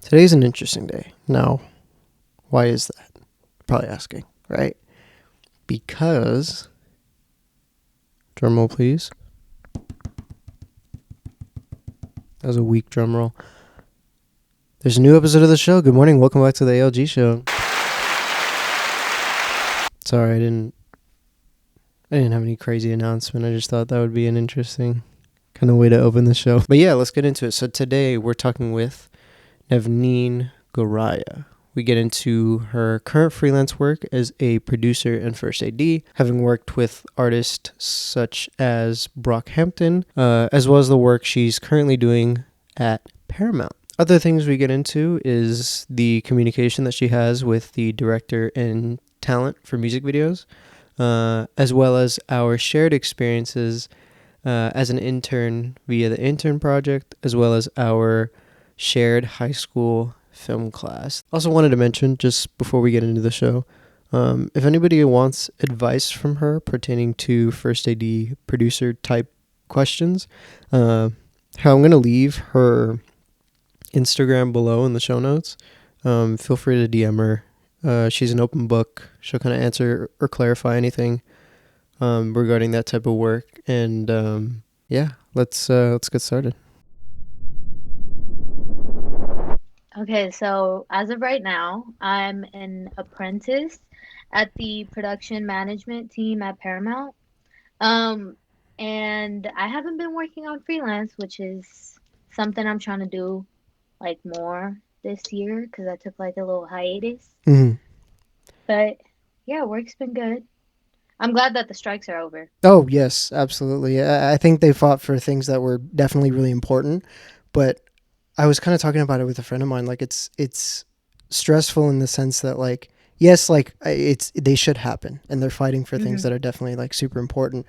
Today's an interesting day. Now, why is that? Probably asking, right? Because, drumroll please. That was a weak drum roll. There's a new episode of the show. Good morning. Welcome back to the ALG show. Sorry, I didn't have any crazy announcement. I just thought that would be an interesting kind of way to open the show. But yeah, let's get into it. So today we're talking with Navneen Goraya. We get into her current freelance work as a producer and first AD, having worked with artists such as Brockhampton, as well as the work she's currently doing at Paramount. Other things we get into is the communication that she has with the director and talent for music videos, as well as our shared experiences as an intern via the intern project, as well as our shared high school film class. Also wanted to mention, just before we get into the show, if anybody wants advice from her pertaining to first AD producer type questions, how I'm going to leave her Instagram below in the show notes. Feel free to DM her. She's an open book. She'll kind of answer or clarify anything regarding that type of work. And yeah, let's get started. Okay, so as of right now, I'm an apprentice at the production management team at Paramount. Um, and I haven't been working on freelance, which is something I'm trying to do like more this year because I took like a little hiatus. Mm-hmm. But yeah, work's been good. I'm glad that the strikes are over. Oh, yes, absolutely. I think they fought for things that were definitely really important, but I was kind of talking about it with a friend of mine. Like it's stressful in the sense that like yes, like it's they should happen, and they're fighting for things hmm that are definitely like super important.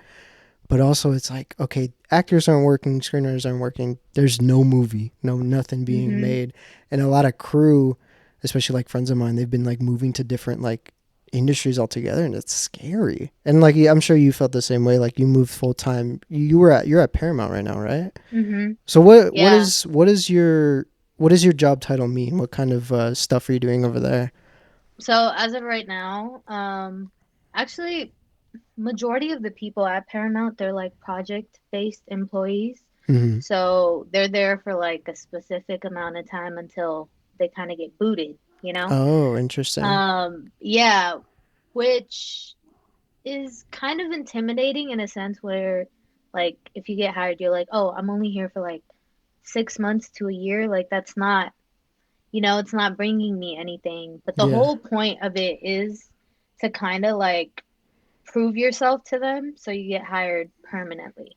But also, it's like okay, actors aren't working, screenwriters aren't working. There's no movie, nothing being hmm made, and a lot of crew, especially like friends of mine, they've been like moving to different like industries altogether, and it's scary. And like I'm sure you felt the same way. Like you moved full time. You're at Paramount right now, right? hmm So what Yeah. is your job title mean? What kind of stuff are you doing over there? So as of right now, actually majority of the people at Paramount, they're like project-based employees. Hmm. So they're there for like a specific amount of time until they kind of get booted, you know? Oh, interesting. Yeah, which is kind of intimidating in a sense where like if you get hired, you're like, "Oh, I'm only here for like 6 months to a year." Like that's not, it's not bringing me anything. But the Yeah. whole point of it is to kind of like prove yourself to them so you get hired permanently.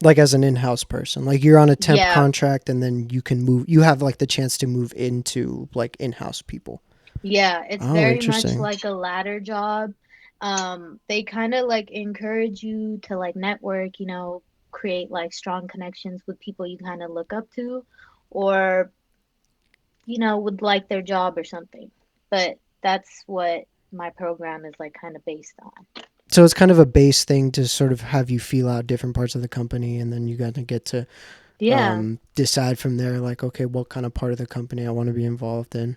Like as an in-house person, like you're on a temp Yeah, contract, and then you can move. You have like the chance to move into like in-house people. yeah, it's Oh, very much interesting. like a ladder job. They kind of like encourage you to like network, create like strong connections with people you kind of look up to or, would like their job or something. But that's what my program is like kind of based on. So it's kind of a base thing to sort of have you feel out different parts of the company, and then you got to get to Yeah, decide from there, like okay, what kind of part of the company I want to be involved in.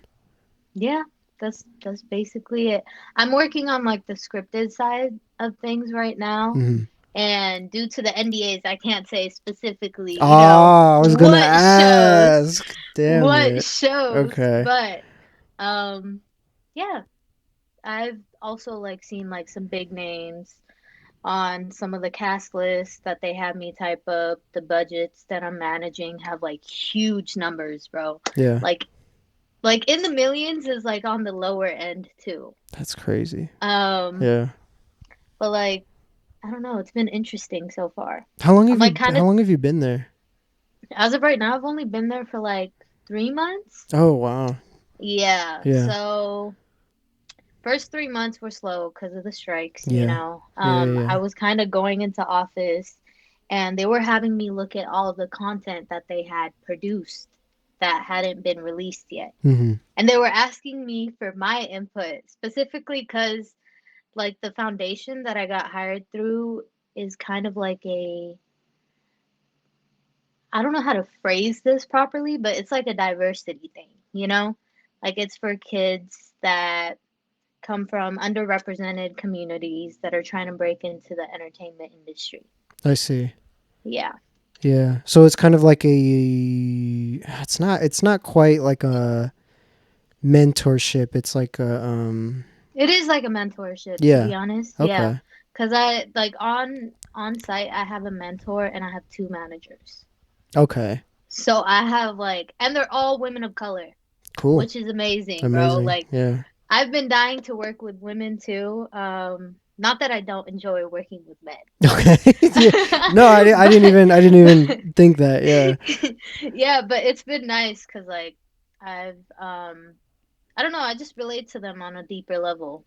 yeah, that's basically it. I'm working on like the scripted side of things right now. Mm-hmm. And due to the NDAs, I can't say specifically, Oh, I was gonna what shows, ask. Damn what it. shows, Okay. but um yeah, I've also like seen like some big names on some of the cast lists that they have me type up. The budgets that I'm managing have like huge numbers, bro. Yeah, Like like in the millions is like on the lower end too. that's crazy. Um, Yeah. but like I don't know, it's been interesting so far. How long I'm have like you kind How of long have you been there? As of right now, I've only been there for like 3 months. Oh wow. Yeah, Yeah. so first 3 months were slow because of the strikes, Yeah. Yeah. I Yeah. was kind of going into office and they were having me look at all of the content that they had produced that hadn't been released yet. Mm-hmm. And they were asking me for my input, specifically because like the foundation that I got hired through is kind of like I don't know how to phrase this properly, but it's like a diversity thing. you know? Like it's for kids that come from underrepresented communities that are trying to break into the entertainment industry. I see. Yeah. Yeah. So it's kind of like a. It's not quite like a mentorship. It's like a. It is like a mentorship, to Yeah. be honest. Yeah. Okay. 'Cause I like on site I have a mentor and I have two managers. Okay. So I have like and they're all women of color, Cool. which is amazing, bro. Amazing. Like Yeah. I've been dying to work with women too. Not that I don't enjoy working with men, Okay. Yeah. No, but I didn't even think that. Yeah. yeah, but it's been nice because like I've I don't know, I just relate to them on a deeper level.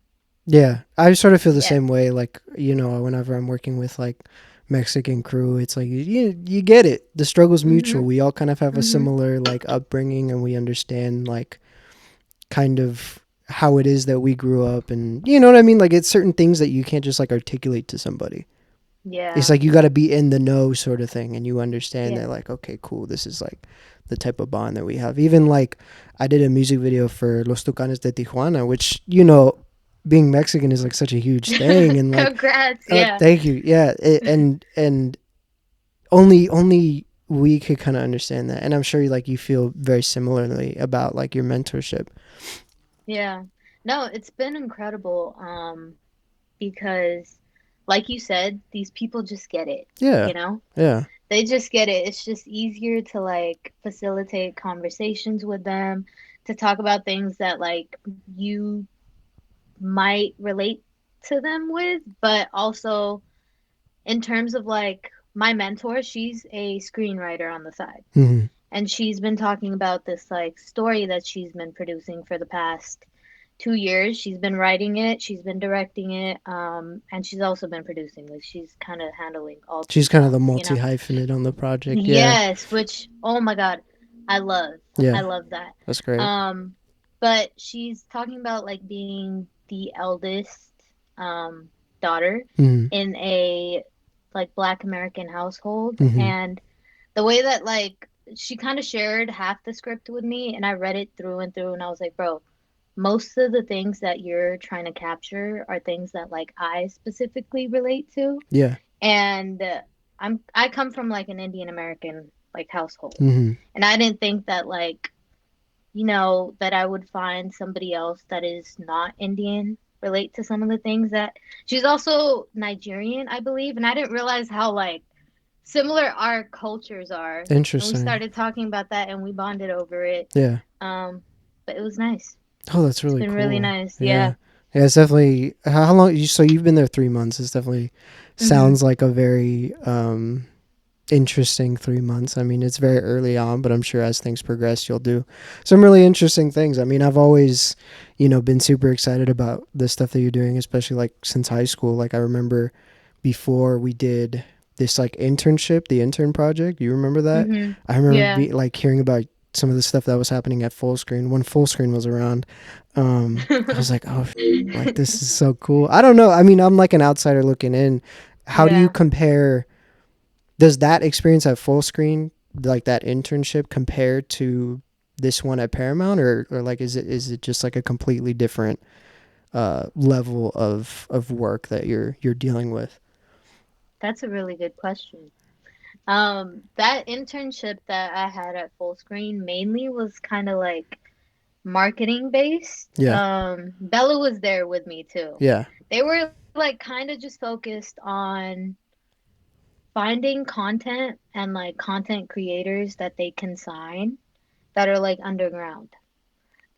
Yeah. I sort of feel the Yeah. same way. Like, whenever I'm working with like Mexican crew, it's like you get it. The struggle's mutual. Mhm. We all kind of have a Mhm. similar like upbringing, and we understand like kind of how it is that we grew up, and you know what I mean. Like, it's certain things that you can't just like articulate to somebody. It's Yeah. like you got to be in the know sort of thing, and you understand Yeah. that like, okay, cool, this is like the type of bond that we have. Even like I did a music video for Los Tucanes de Tijuana, which being Mexican is like such a huge thing, and like, Congrats. Yeah. thank you, yeah, and only we could kind of understand that, and I'm sure like you feel very similarly about like your mentorship. Yeah. No, it's been incredible. Because like you said, these people just get it, Yeah, you know? yeah. They just get it. It's just easier to like facilitate conversations with them, to talk about things that like you might relate to them with, but also in terms of like my mentor, she's a screenwriter on the side. Hmm. And she's been talking about this like story that she's been producing for the past 2 years. She's been writing it, she's been directing it, and she's also been producing. Like she's kind of handling all two She's kind of the jobs, you multi know? hyphenate on the project. Yeah, Yes, which oh my God, I love. I yeah. love that. That's great. Um, but she's talking about like being the eldest daughter Hmm. in a like Black American household, Hmm. and the way that like she kind of shared half the script with me and I read it through and through and I was like, bro, most of the things that you're trying to capture are things that like I specifically relate to. Yeah. And I come from like an Indian American like household. Hmm. And I didn't think that like, that I would find somebody else that is not Indian relate to some of the things that she's also Nigerian, I believe, and I didn't realize how like similar our cultures are. And we Interesting. started talking about that and we bonded over it. Yeah. Um, but it was nice. Oh, that's It's really been really cool. nice. Yeah. Yeah. Yeah, it's definitely how long so you've been there 3 months. It's definitely Mhm. sounds like a very interesting 3 months. I mean, it's very early on, but I'm sure as things progress, you'll do some really interesting things. I mean, I've always, been super excited about the stuff that you're doing, especially like since high school. Like I remember before we did this like internship, the intern project. You remember that? Mhm. I remember Yeah. like hearing about some of the stuff that was happening at Full Screen when Full Screen was around. I was like, oh, like this is so cool. I don't know. I mean, I'm like an outsider looking in. How do you Yeah. compare? Does that experience at Full Screen, like that internship, compare to this one at Paramount, or like is it just like a completely different level of work that you're dealing with? That's a really good question. That internship that I had at Full Screen mainly was kind of like marketing based. Yeah, Bella was there with me too. yeah, They were like kind of just focused on finding content and like content creators that they can sign that are like underground.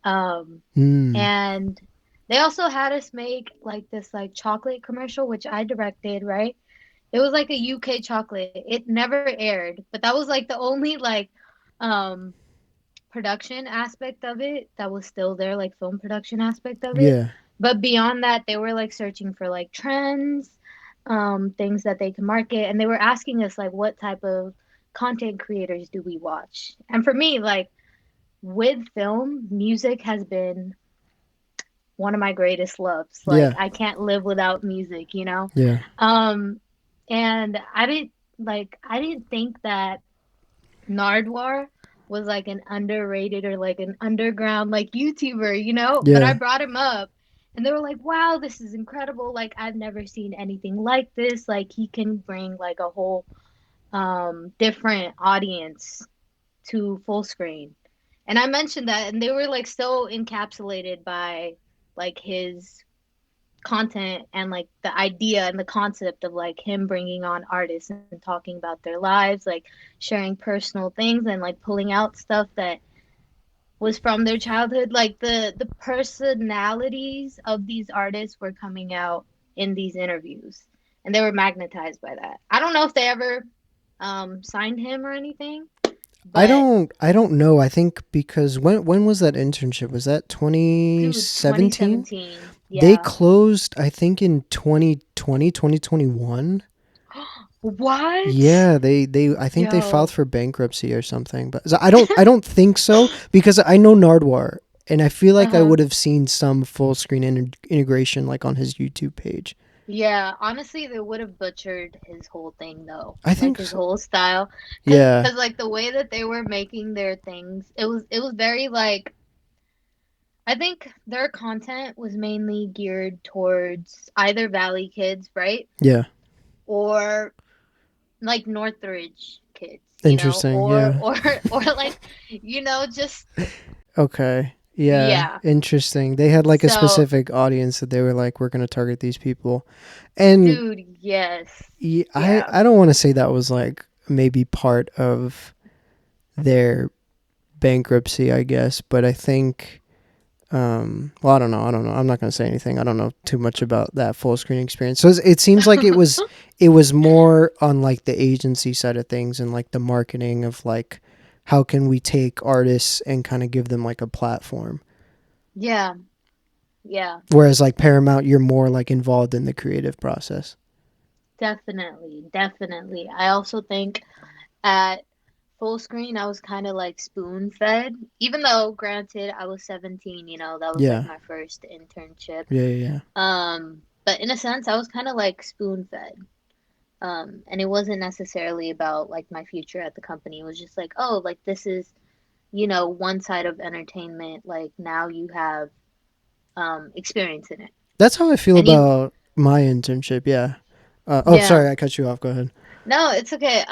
Um, mm, and they also had us make like this like chocolate commercial, which I directed, right? It was like a UK chocolate. It never aired, but that was like the only like um production aspect of it that was still there, like film production aspect of it. yeah, But beyond that, they were like searching for like trends, things that they could market, and they were asking us like what type of content creators do we watch? And for me, like with film, music has been one of my greatest loves. Like yeah, I can't live without music, you know? yeah, Um and I didn't think that Nardwar was like an underrated or like an underground like YouTuber, but I Yeah. brought him up and they were like, "Wow, this is incredible. Like I've never seen anything like this. Like he can bring like a whole different audience to full screen." And I mentioned that and they were like so encapsulated by like his content and like the idea and the concept of like him bringing on artists and talking about their lives, like sharing personal things and like pulling out stuff that was from their childhood. Like the personalities of these artists were coming out in these interviews and they were magnetized by that. I don't know if they ever signed him or anything, but I don't know. I think because when was that internship? Was that dude, 2017? 2017. They Yeah. closed I think in 2020, 2021. What? Yeah, they I think they filed Yo. for bankruptcy or something. But so I don't think so because I know Nardwar and I feel like I Uh-huh. would have seen some full screen integration like on his YouTube page. Yeah, honestly, they would have butchered his whole thing though, I like think his so. whole style, cause Yeah. like the way that they were making their things, it was very like I think their content was mainly geared towards either Valley kids, right, Yeah. or like Northridge kids, Interesting. or Yeah. or like just Okay. Yeah. yeah. Interesting. They had like a So, specific audience that they were like, we're going to target these people. And dude, yes, I yeah, don't want to say that was like maybe part of their bankruptcy, I guess, but I think well, I don't know. I'm not going to say anything. I don't know too much about that full screen experience. So it seems like it was more on like the agency side of things and like the marketing of like how can we take artists and kind of give them like a platform. yeah, yeah, Whereas like Paramount, you're more like involved in the creative process. definitely, definitely. I also think at full screen, I was kind of like spoon fed. Even though, granted, I was 17, that was like Yeah. my first internship. Yeah, yeah, yeah. But in a sense, I was kind of like spoon fed. And it wasn't necessarily about like my future at the company. It was just like, oh, like this is, one side of entertainment. Like now you have experience in it. That's how I feel And you, about my internship. Yeah. Oh, yeah. sorry, I cut you off. Go ahead. No, it's okay.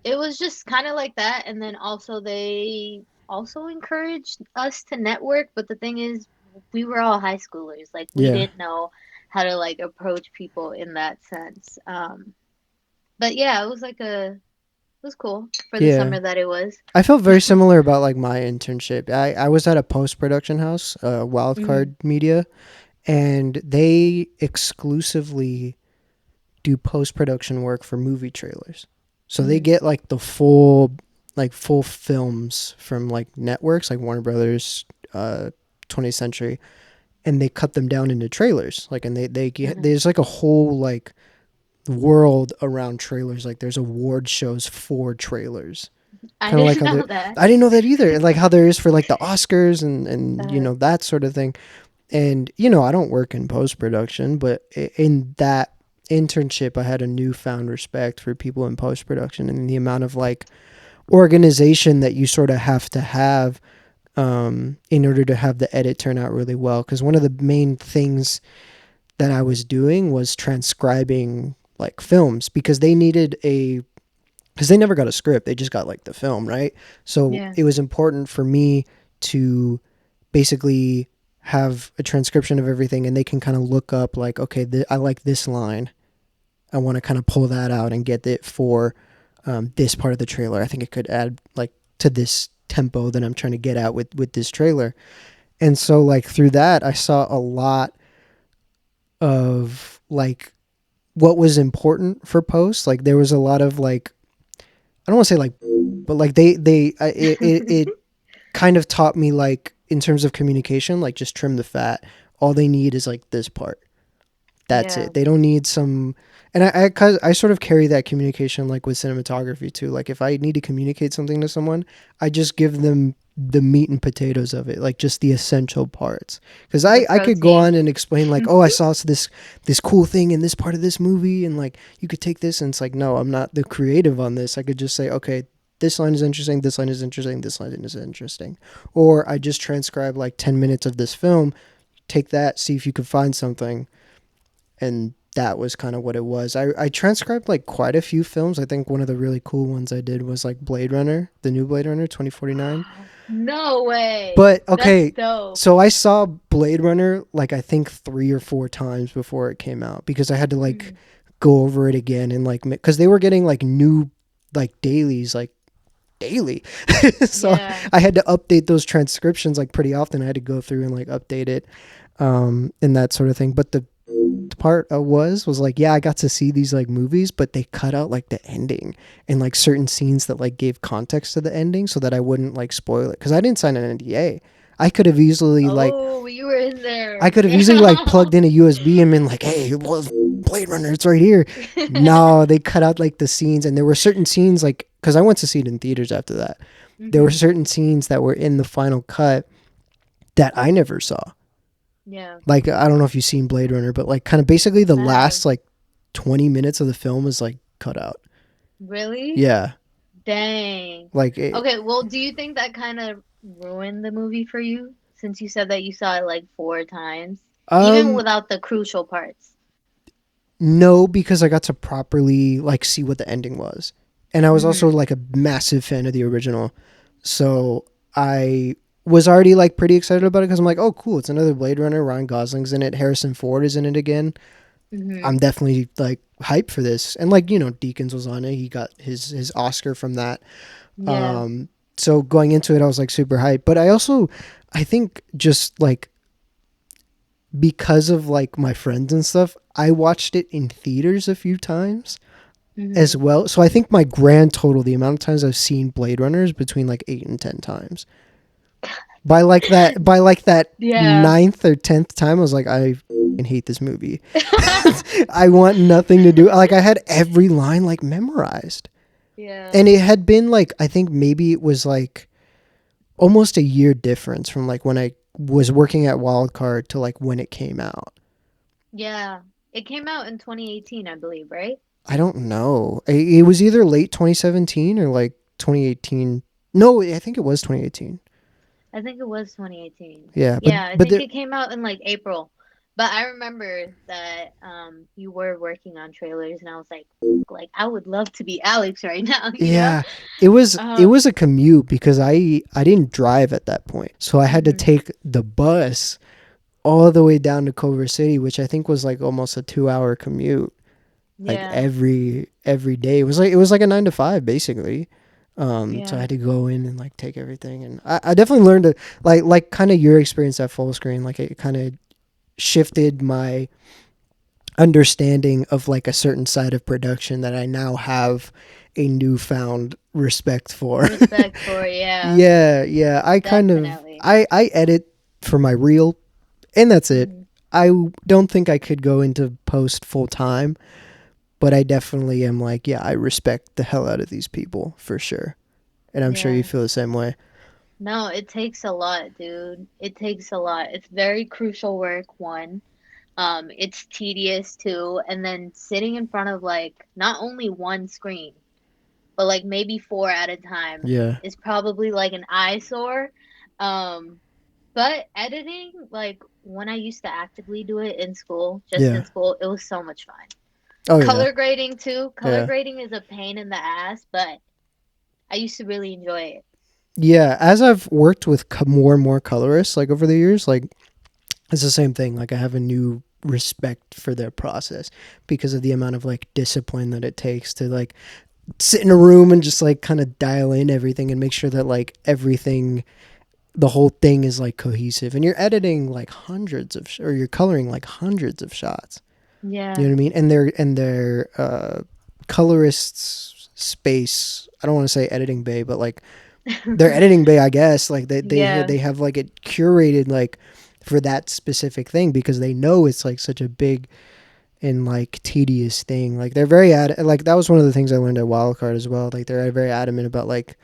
It was just kind of like that, and then also they also encouraged us to network, but the thing is, we were all high schoolers. Like we Yeah. didn't know how to like approach people in that sense. But yeah, it was cool for the Yeah. summer that it was. I felt very similar about like my internship. I was at a post production house, Hmm. Wildcard Media, and they exclusively do post production work for movie trailers. So they Hmm. get like full films from like networks like Warner Brothers, 20th Century, and they cut them down into trailers. Like and they get, Hmm. there's like a whole like world around trailers. Like there's award shows for trailers. I Kind of like didn't how know the that. I didn't know that either. Like how there is for like the Oscars and Uh, that sort of thing. And I don't work in post production, but in that internship, I had a newfound respect for people in post production and the amount of like organization that you sort of have in order to have the edit turn out really well. Because one of the main things that I was doing was transcribing like films because they needed a because they never got a script, they just got like the film, right? So yeah. it was important for me to basically have a transcription of everything and they can kind of look up like, okay, I like this line, I want to kind of pull that out and get it for this part of the trailer. I think it could add like to this tempo that I'm trying to get at with this trailer. And so like through that I saw a lot of like what was important for posts. Like there was a lot of like, I don't want to say like, but like it kind of taught me like in terms of communication, like just trim the fat. All they need is like this part. That's Yeah. it. They don't need some. And cause I sort of carry that communication like with cinematography too. Like if I need to communicate something to someone, I just give them the meat and potatoes of it, like just the essential parts. Because The I could go protein. on and explain like, oh, I saw this cool thing in this part of this movie, and like you could take this, and it's like, no, I'm not the creative on this. I could just say, okay, this line is interesting, this line is interesting, this line is interesting. Or I just transcribe like 10 minutes of this film, take that, see if you could find something. And that was kind of what it was. I transcribed like quite a few films. I think one of the really cool ones I did was like Blade Runner, the new Blade Runner 2049. No way. But That's okay, dope. so I saw Blade Runner like I think 3 or 4 times before it came out because I had to like Mhm. go over it again and like because they were getting like new like dailies like daily. So Yeah. I had to update those transcriptions like pretty often. I had to go through and like update it and that sort of thing. But the part was like, yeah, I got to see these like movies, but they cut out like the ending and like certain scenes that like gave context to the ending so that I wouldn't like spoil it because I didn't sign an NDA. I could have easily like Oh, you were in I there. could have easily like plugged in a USB and been like, hey, well, Blade Runner, it's right here. No, they cut out like the scenes, and there were certain scenes like because I went to see it in theaters after that. There were Mhm. certain scenes that were in the final cut that I never saw. Yeah. Like I don't know if you've seen Blade Runner, but like kind of basically the I have. last like 20 minutes of the film is like cut out. Really? Yeah, Dang. like it, Okay, well, do you think that kind of ruined the movie for you since you said that you saw it like 4 times, even um without the crucial parts? no, because I got to properly like see what the ending was, and I was also Mhm. like a massive fan of the original, so I was already like pretty excited about it because I'm like, oh cool, it's another Blade Runner. Ryan Gosling's in it. Harrison Ford is in it again. I'm Mhm. definitely like hyped for this, and like Deakins was on it. He got his Oscar from that. Yeah. Um, so going into it, I was like super hyped. But I also, I think just like because of like my friends and stuff, I watched it in theaters a few times as Mhm. well. So I think my grand total, the amount of times I've seen Blade Runner is between like 8 and 10 times. By like that Yeah. ninth or 10th time, I was like, I f***ing hate this movie. I want nothing to do. Like I had every line like memorized, Yeah. and it had been like I think maybe it was like almost a year difference from like when I was working at Wildcard to like when it came out. Yeah. It came out in 2018, I believe, right? I don't know. It was either late 2017 or like 2018. No, I think it was 2018. I think it was 2018. Yeah, but Yeah, I but think there, it came out in like April. But I remember that you were working on trailers and I was like I would love to be Alex right now, you know? yeah, it was Um a commute because I didn't drive at that point, so I had to mhm. take the bus all the way down to Culver City, which I think was like almost a 2 hour commute. Like Yeah. every day. It was like a 9 to 5 basically. So I Yeah. had to go in and like take everything, and I definitely learned to like kind of your experience at full screen. Like it kind of shifted my understanding of like a certain side of production that I now have a newfound respect for. Respect for, yeah. Yeah, yeah. I kind of Definitely. I edit for my reel, and that's it. Mhm. I don't think I could go into post full time, but I definitely am like, yeah, I respect the hell out of these people for sure. And I'm sure you Yeah. feel the same way. No, it takes a lot, dude. It takes a lot. It's very crucial work, one. It's tedious too, and then sitting in front of like not only one screen, but like maybe four at a time Yeah. is probably like an eyesore. Um, but editing, like when I used to actively do it in school, just Yeah. in school, it was so much fun. Oh yeah. Color grading too. Color Yeah. grading is a pain in the ass, but I used to really enjoy it. Yeah. As I've worked with more and more colorists like over the years, like it's the same thing. Like I have a new respect for their process because of the amount of like discipline that it takes to like sit in a room and just like kind of dial in everything and make sure that like everything the whole thing is like cohesive and you're editing like hundreds of or you're coloring like hundreds of shots. You Yeah. know what I mean? And their colorists space. I don't want to say editing bay, but like their editing bay, I guess. Like Yeah. they have like it curated like for that specific thing because they know it's like such a big and like tedious thing. Like they're very like that was one of the things I learned at Wildcard as well. Like they're very adamant about like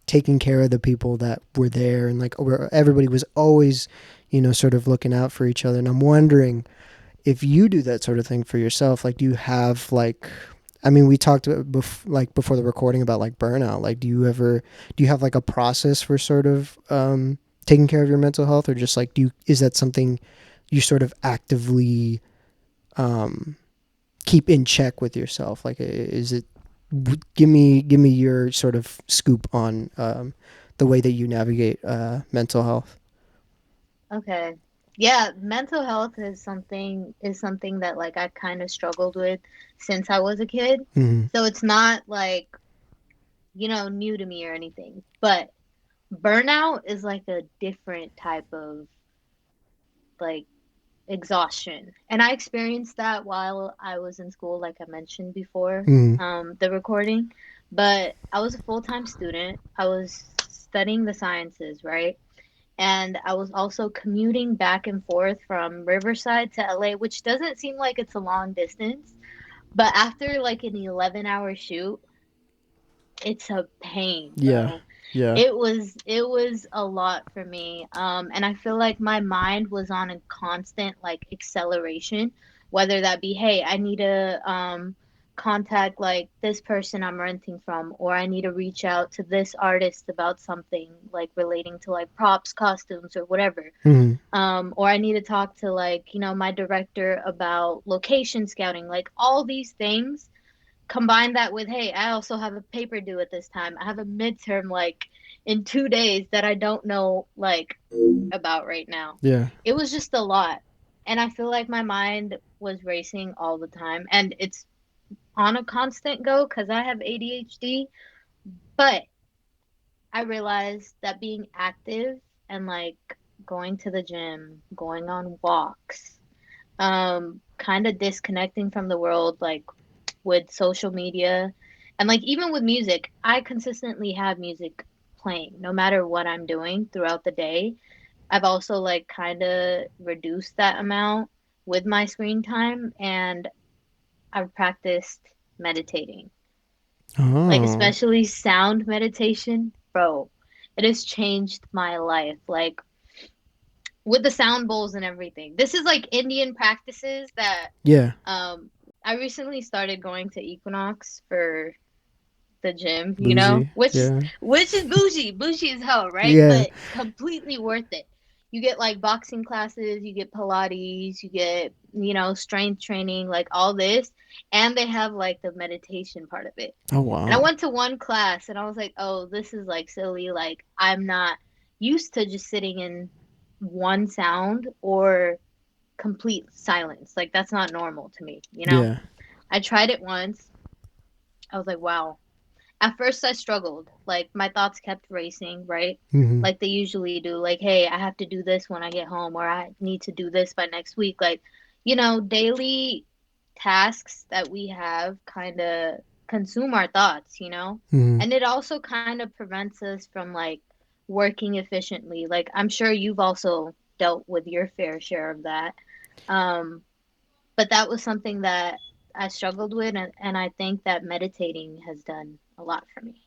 taking care of the people that were there and like everybody was always sort of looking out for each other. And I'm wondering if you do that sort of thing for yourself, like do you have like I mean, we talked like before the recording about like burnout. Like, do you have like a process for sort of taking care of your mental health, or just like is that something you sort of actively um, keep in check with yourself? Like, is it? Give me your sort of scoop on the way that you navigate mental health. Okay. Yeah, mental health is something that like I kind of struggled with since I was a kid. Mm-hmm. So it's not like, new to me or anything. But burnout is like a different type of like exhaustion. And I experienced that while I was in school, like I mentioned before, Mm-hmm. the recording. But I was a full-time student. I was studying the sciences, right? And I was also commuting back and forth from Riverside to LA, which doesn't seem like it's a long distance. But after like an 11-hour shoot, it's a pain, Yeah. bro. Yeah. It was a lot for me. And I feel like my mind was on a constant like acceleration, whether that be, hey, I need to contact like this person I'm renting from, or I need to reach out to this artist about something like relating to like props, costumes, or whatever. Mm-hmm. Or I need to talk to like, my director about location scouting, like all these things. Combine that with, hey, I also have a paper due at this time. I have a midterm like in 2 days that I don't know like about right now. Yeah. It was just a lot. And I feel like my mind was racing all the time. And it's on a constant go because I have ADHD. But I realized that being active and like going to the gym, going on walks, kind of disconnecting from the world, like with social media and like even with music, I consistently have music playing no matter what I'm doing throughout the day. I've also like kind of reduced that amount with my screen time, and I've practiced meditating. Like Oh. especially sound meditation, bro. It has changed my life. Like with the sound bowls and everything. This is like Indian practices that Yeah. I recently started going to Equinox for the gym, Bougie. which Yeah. is bougie as hell, right? Yeah. But completely worth it. You get like boxing classes, you get Pilates, you get, strength training, like all this, and they have like the meditation part of it. Oh And I wow. went to one class and I was like, "Oh, this is like silly. Like I'm not used to just sitting in one sound or complete silence. Like that's not normal to me. Yeah. I tried it once. I was like, "Wow, at first, I struggled. Like, my thoughts kept racing, right? Mm-hmm. Like they usually do. Like, hey, I have to do this when I get home, or I need to do this by next week. Like, daily tasks that we have kind of consume our thoughts. Mm-hmm. And it also kind of prevents us from like working efficiently. Like, I'm sure you've also dealt with your fair share of that. Um, but that was something that I struggled with, and I think that meditating has done a lot for me.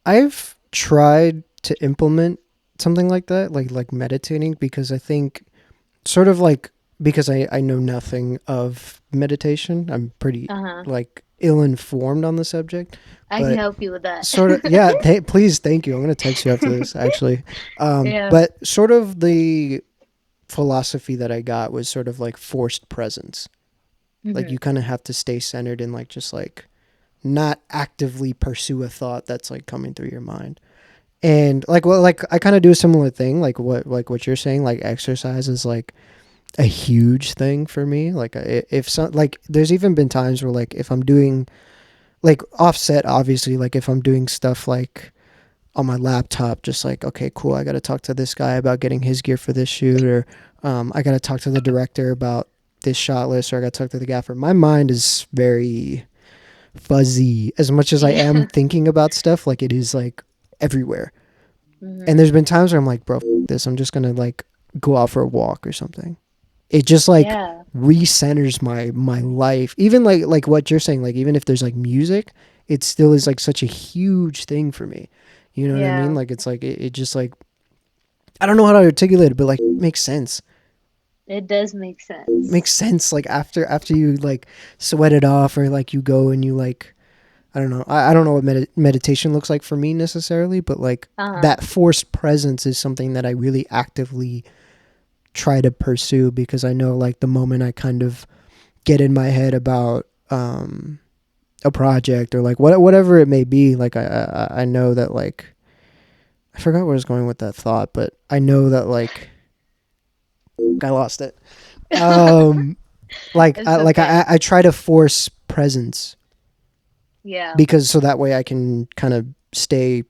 I've tried to implement something like that, like meditating, because I think sort of like because I know nothing of meditation. I'm pretty Uh-huh. like ill informed on the subject, I can but help you with that. sort of yeah. Please, thank you. I'm gonna text you after this actually. Yeah. But sort of the philosophy that I got was sort of like forced presence. Like you Hmm. kind of have to stay centered and like just like not actively pursue a thought that's like coming through your mind. And like well like I kind of do a similar thing like what you're saying, like exercise is like a huge thing for me. Like if some like there's even been times where like if I'm doing like offset obviously, like if I'm doing stuff like on my laptop, just like okay cool, I got to talk to this guy about getting his gear for this shoot, or I got to talk to the director about this shot list, or I got to talk to the gaffer. My mind is very fuzzy as much as I am Yeah. thinking about stuff. Like it is like everywhere. And Hmm. there's been times where I'm like, bro, this. I'm just gonna like go out for a walk or something. It just like Yeah. recenters my life. Even like what you're saying, like even if there's like music, it still is like such a huge thing for me. You know what I mean? Yeah. Like it's like it just like I don't know how to articulate it, but like it makes sense. It does make sense. Makes sense. Like after you like sweat it off, or like you go and you like, I don't know. I don't know what meditation looks like for me necessarily, but like Uh-huh. that forced presence is something that I really actively try to pursue, because I know like the moment I kind of get in my head about a project, or like whatever it may be, like I know that like I forgot where I was going with that thought, but I know that like I lost it. Um, It's okay. I try to force presence, Yeah. because so that way I can kind of stay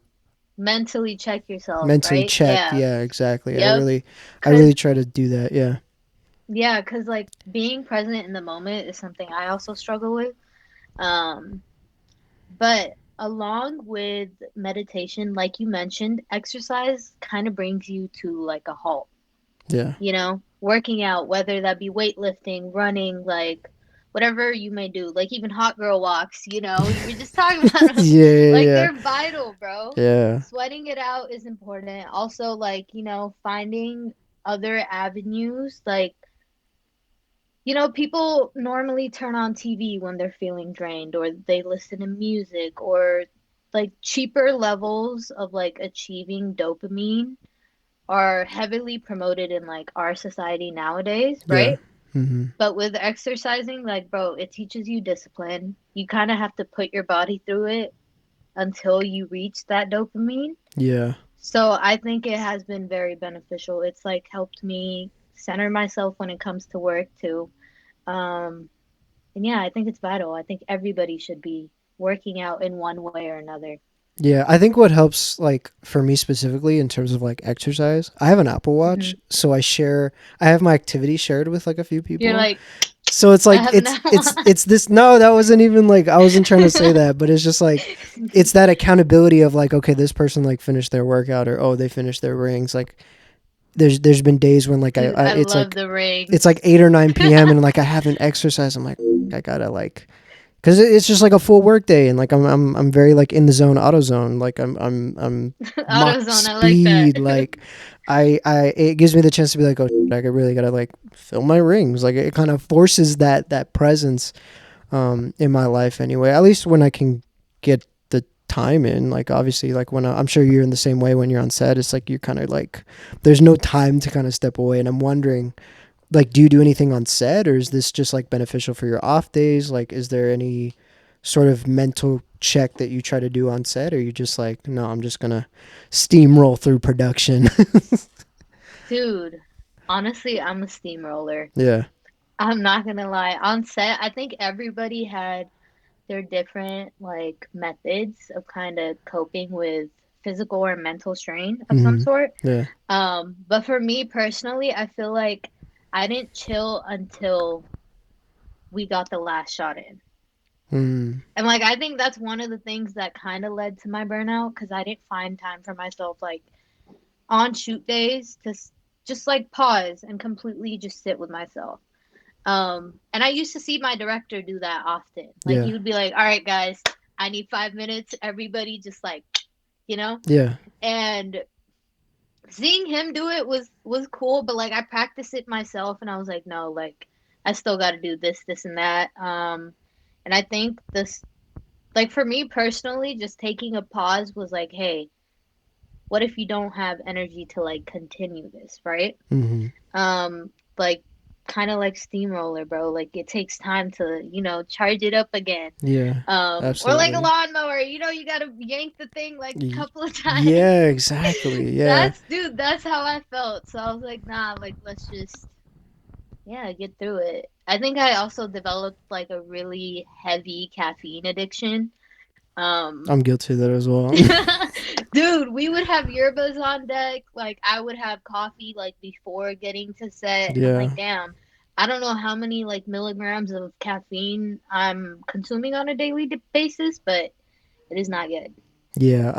Mentally check yourself, mentally right? checked. Yeah. Yeah, exactly. Yep. I Cause really try to do that. Yeah. yeah, cause like being present in the moment is something I also struggle with. Um, but along with meditation, like you mentioned, exercise kind of brings you to like a halt. Yeah. Working out, whether that be weightlifting, running, like whatever you may do, like even hot girl walks, you were just talking about them. Like Yeah. they're vital, bro. Yeah. Sweating it out is important. Also, like, finding other avenues. Like, people normally turn on TV when they're feeling drained, or they listen to music, or like cheaper levels of like achieving dopamine are heavily promoted in like our society nowadays, Yeah. right? Mm-hmm. But with exercising, like, bro, it teaches you discipline. You kind of have to put your body through it until you reach that dopamine. Yeah. So I think it has been very beneficial. It's like helped me center myself when it comes to work too. Um, and yeah, I think it's vital. I think everybody should be working out in one way or another. Yeah, I think what helps, like for me specifically in terms of like exercise, I have an Apple Hmm. Watch, so I have my activity shared with like a few You're people. like, So it's I like have an it's this, no, that wasn't even like, I wasn't trying to say that, but it's just like it's that accountability of like, okay, this person like finished their workout, or oh, they finished their rings. Like there's been days when like Dude, I love like the it's rings. like 8 or 9 p.m. and like I haven't exercised. I'm like, I gotta like, because it's just like a full work day, and like I'm very like in the zone, auto zone, like I'm Mach AutoZone, I like that. speed, like I it gives me the chance to be like, oh shit, I really gotta like fill my rings. Like it kind of forces that presence in my life anyway, at least when I can get the time in. Like obviously, like when I'm sure you're in the same way when you're on set, it's like you're kind of like there's no time to kind of step away. And I'm wondering, like, do you do anything on set, or is this just like beneficial for your off days? Like, is there any sort of mental check that you try to do on set, or you just like, no, I'm just gonna steamroll through production? Dude, honestly, I'm a steamroller. Yeah. I'm not gonna lie. On set, I think everybody had their different like methods of kind of coping with physical or mental strain of some Mm-hmm. sort. Yeah. But for me personally, I feel like I didn't chill until we got the last shot in. Mm. And like I think that's one of the things that kind of led to my burnout because I didn't find time for myself like on shoot days to just like pause and completely just sit with myself. And I used to see my director do that often. Like Yeah. he would be like, "All right, guys, I need 5 minutes. Everybody just like, you know." Yeah. And seeing him do it was cool, but like I practiced it myself, and I was like, "No, like I still got to do this, this, and that." And I think this, like for me personally, just taking a pause was like, "Hey, what if you don't have energy to like continue this, right?" Mm-hmm. Like kind of like steamroller, bro. Like it takes time to, charge it up again. Yeah. Or like a Absolutely. lawnmower, you gotta yank the thing like a couple of times. Yeah, exactly. Yeah. That's how I felt. So I was like, nah, like let's just, yeah, get through it. I think I also developed like a really heavy caffeine addiction. Um, I'm guilty of that as well. Dude, we would have yerbas on deck. Like I would have coffee like before getting to set, and I'm Yeah. like, damn, I don't know how many like milligrams of caffeine I'm consuming on a daily basis, but it is not good. Yeah,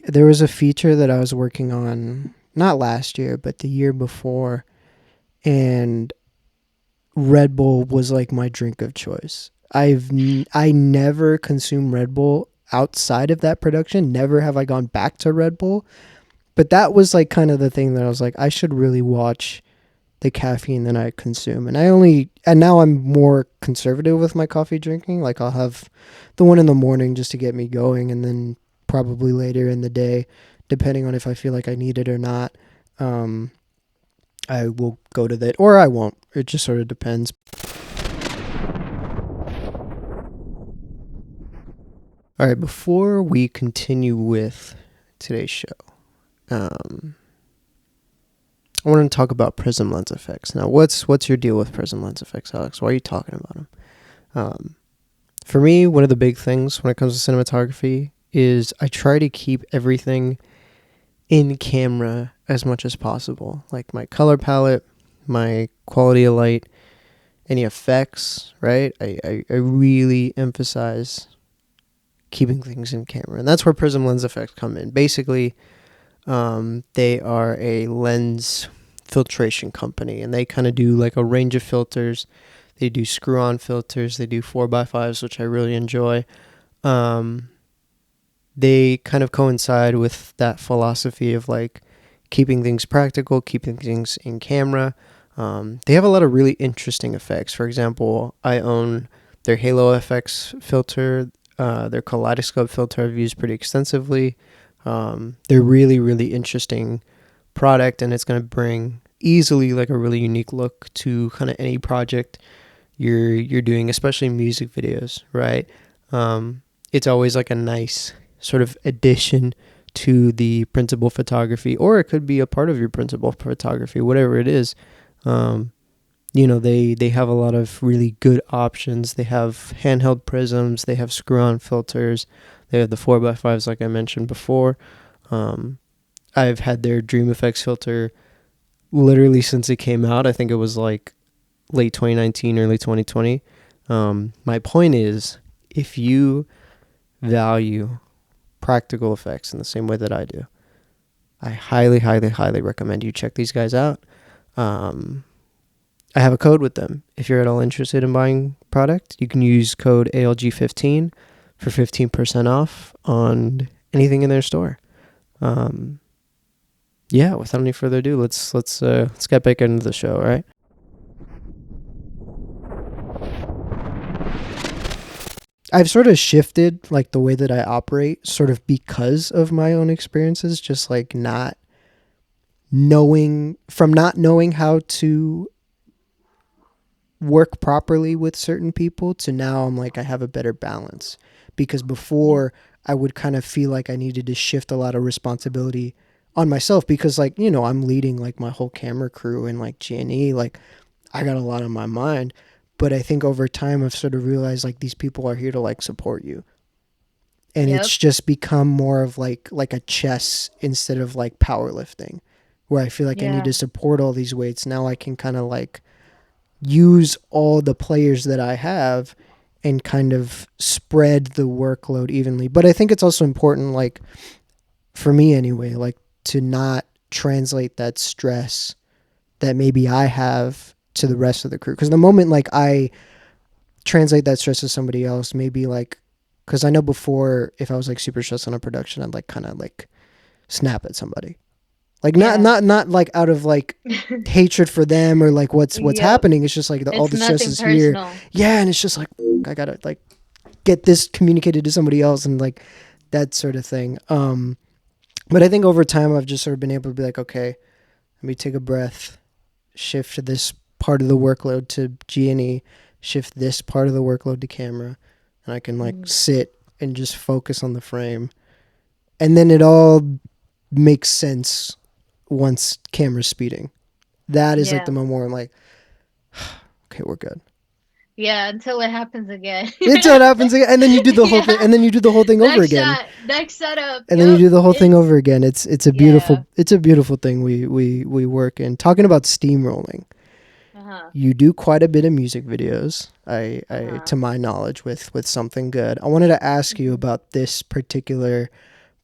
there was a feature that I was working on not last year, but the year before, and Red Bull was like my drink of choice. I never consume Red Bull outside of that production. Never have I gone back to Red Bull, but that was like kind of the thing that I was like, I should really watch the caffeine that I consume. And now I'm more conservative with my coffee drinking. Like I'll have the one in the morning just to get me going, and then probably later in the day, depending on if I feel like I need it or not, um, I will go to that, or I won't. It just sort of depends. All right, before we continue with today's show, um, I want to talk about prism lens effects. Now, what's your deal with prism lens effects, Alex? Why are you talking about them? For me, one of the big things when it comes to cinematography is I try to keep everything in camera as much as possible. Like my color palette, my quality of light, any effects, right? I really emphasize keeping things in camera. And that's where prism lens effects come in. Basically, they are a lens filtration company, and they kind of do like a range of filters. They do screw-on filters. They do 4x5s, which I really enjoy. Um, they kind of coincide with that philosophy of like keeping things practical, keeping things in camera. They have a lot of really interesting effects. For example, I own their Halo FX filter, their kaleidoscope filter I've used pretty extensively. They're really, really interesting product, and it's going to bring easily like a really unique look to kind of any project you're doing, especially music videos, right? It's always like a nice sort of addition to the principal photography, or it could be a part of your principal photography, whatever it is. Um, they have a lot of really good options. They have handheld prisms, they have screw-on filters, they have the 4x5s like I mentioned before. I've had their Dream Effects filter literally since it came out. I think it was like late 2019, early 2020. My point is, if you value practical effects in the same way that I do, I highly, highly, highly recommend you check these guys out. I have a code with them. If you're at all interested in buying product, you can use code ALG15 for 15% off on anything in their store. Yeah, without any further ado, let's get back into the show, all right? I've sort of shifted like the way that I operate sort of because of my own experiences, just like not knowing how to work properly with certain people to now I'm like I have a better balance, because Yeah. before I would kind of feel like I needed to shift a lot of responsibility on myself, because like I'm leading like my whole camera crew and like G&E, like I got a lot on my mind. But I think over time I've sort of realized like these people are here to like support you, and Yep. it's just become more of like a chess instead of like powerlifting, where I feel like I need Yeah. to support all these weights. Now I can kind of like use all the players that I have and kind of spread the workload evenly. But I think it's also important, like for me anyway, like to not translate that stress that maybe I have to the rest of the crew. Because the moment like I translate that stress to somebody else, maybe like, because I know before if I was like super stressed on a production, I'd like kind of like snap at somebody. Like Yeah. not like out of like hatred for them or like what's Yep. happening. It's just like all It's the stress nothing is here. personal. Yeah, and it's just like I gotta like get this communicated to somebody else, and like that sort of thing. But I think over time I've just sort of been able to be like, okay, let me take a breath, shift this part of the workload to G&E, shift this part of the workload to camera, and I can like Mm. sit and just focus on the frame, and then it all makes sense once camera's speeding. That is like the Yeah. moment where I'm like, okay, we're good. Yeah, until it happens again. Until it happens again, and then you do the whole thing, Yeah. and then you do the whole thing over Next again, shot, next setup. and then you Yep. do the whole thing It's over again. yeah. It's a beautiful thing we work in. Talking about steamrolling, Uh-huh. you do quite a bit of music videos. I Uh-huh. to my knowledge, with something good. I wanted to ask you Mhm. about this particular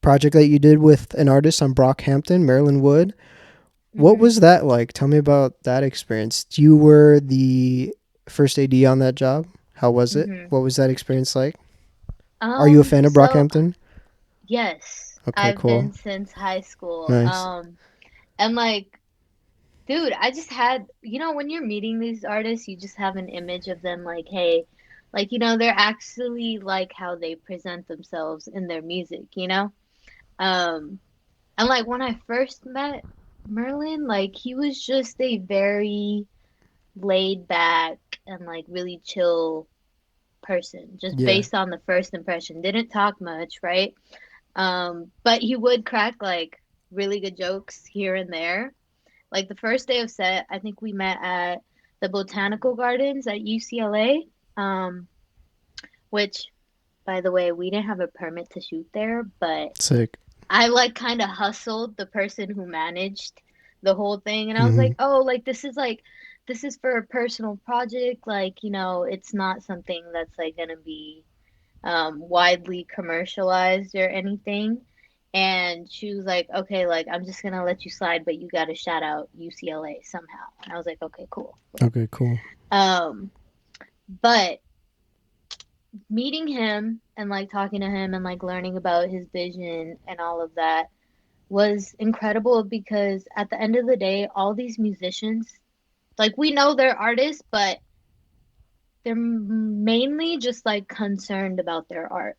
project that you did with an artist on Brockhampton, Maryland Wood. What Mhm. was that like? Tell me about that experience. You were the first AD on that job. How was it? Mhm. What was that experience like? Are you a fan of So Brockhampton? yes, Okay, I've cool. been since high school. Nice. And like Dude, I just had, when you're meeting these artists, you just have an image of them like, hey, like, they're actually like how they present themselves in their music. Um, and like when I first met Merlin, like he was just a very laid back and like really chill person, just Yeah. based on the first impression. Didn't talk much, right? But he would crack like really good jokes here and there. Like the first day of set, I think we met at the Botanical Gardens at UCLA, which, by the way, we didn't have a permit to shoot there, but Sick. I like kind of hustled the person who managed the whole thing, and I was Mm-hmm. like, "Oh, this is for a personal project. Like, it's not something that's like gonna be widely commercialized or anything." And she was like, "Okay, like I'm just gonna let you slide, but you gotta shout out UCLA somehow." And I was like, "Okay, cool, whatever." Okay, cool. Um, but meeting him and like talking to him and like learning about his vision and all of that was incredible because at the end of the day, all these musicians, like we know they're artists, but they're mainly just like concerned about their art.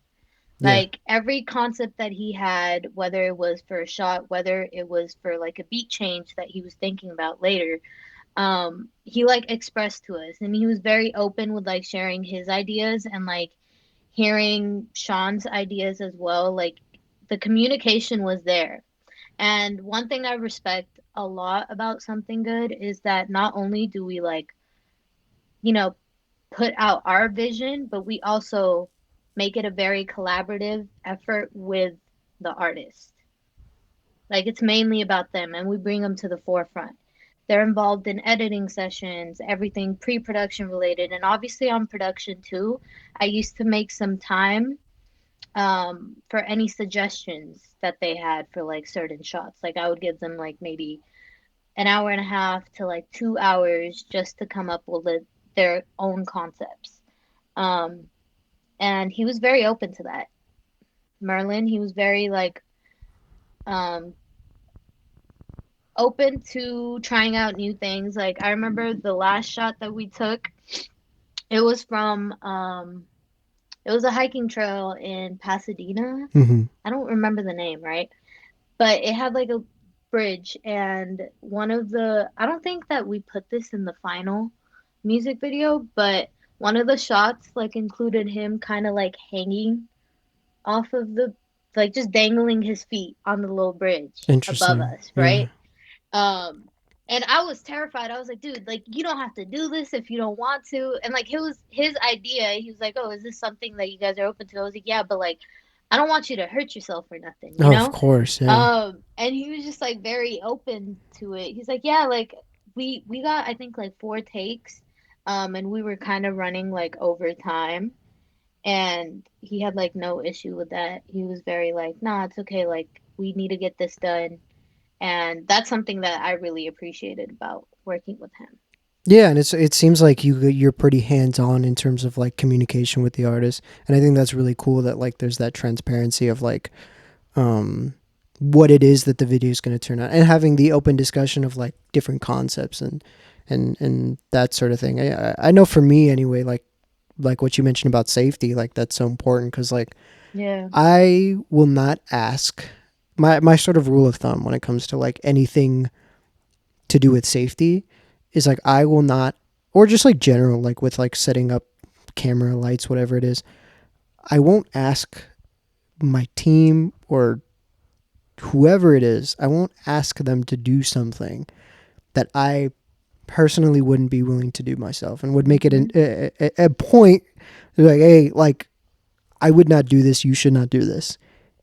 Yeah. Like every concept that he had, whether it was for a shot, whether it was for like a beat change that he was thinking about later, he like expressed to us and he was very open with like sharing his ideas and like hearing Sean's ideas as well. Like the communication was there. And one thing I respect a lot about Something Good is that not only do we like, you know, put out our vision, but we also make it a very collaborative effort with the artist. Like it's mainly about them and we bring them to the forefront. They're involved in editing sessions, everything pre-production related, and obviously on production too. I used to make some time for any suggestions that they had for like certain shots. Like I would give them like maybe an hour and a half to like 2 hours just to come up with their own concepts. Um, and he was very open to that. Merlin, he was very like um open to trying out new things. Like I remember the last shot that we took, it was from it was a hiking trail in Pasadena. Mm-hmm. I don't remember the name, right? But it had like a bridge and one of the I don't think that we put this in the final music video, but one of the shots like included him kind of like hanging off of the like just dangling his feet on the little bridge above Interesting. us, Yeah. right? Um, and I was terrified. I was like, dude, like you don't have to do this if you don't want to. And like it was his idea. He was like, oh, is this something that you guys are open to? I was like, yeah, but like I don't want you to hurt yourself or nothing, you Oh, of know? course. Yeah. And he was just like very open to it. He's like, yeah, like we got I think like 4 takes, and we were kind of running like over time, and he had like no issue with that. He was very like, nah, it's okay. Like we need to get this done, and that's something that I really appreciated about working with him. Yeah, and it seems like you're pretty hands on in terms of like communication with the artist, and I think that's really cool that like there's that transparency of like um what it is that the video is going to turn out, and having the open discussion of like different concepts and that sort of thing. I know for me anyway, like what you mentioned about safety, like that's so important because like Yeah. I will not ask my sort of rule of thumb when it comes to like anything to do with safety is like I will not, or just like general like with like setting up camera lights whatever it is, I won't ask my team or whoever it is, I won't ask them to do something that I personally wouldn't be willing to do myself and would make it Mhm. a point like, hey, like I would not do this, you should not do this.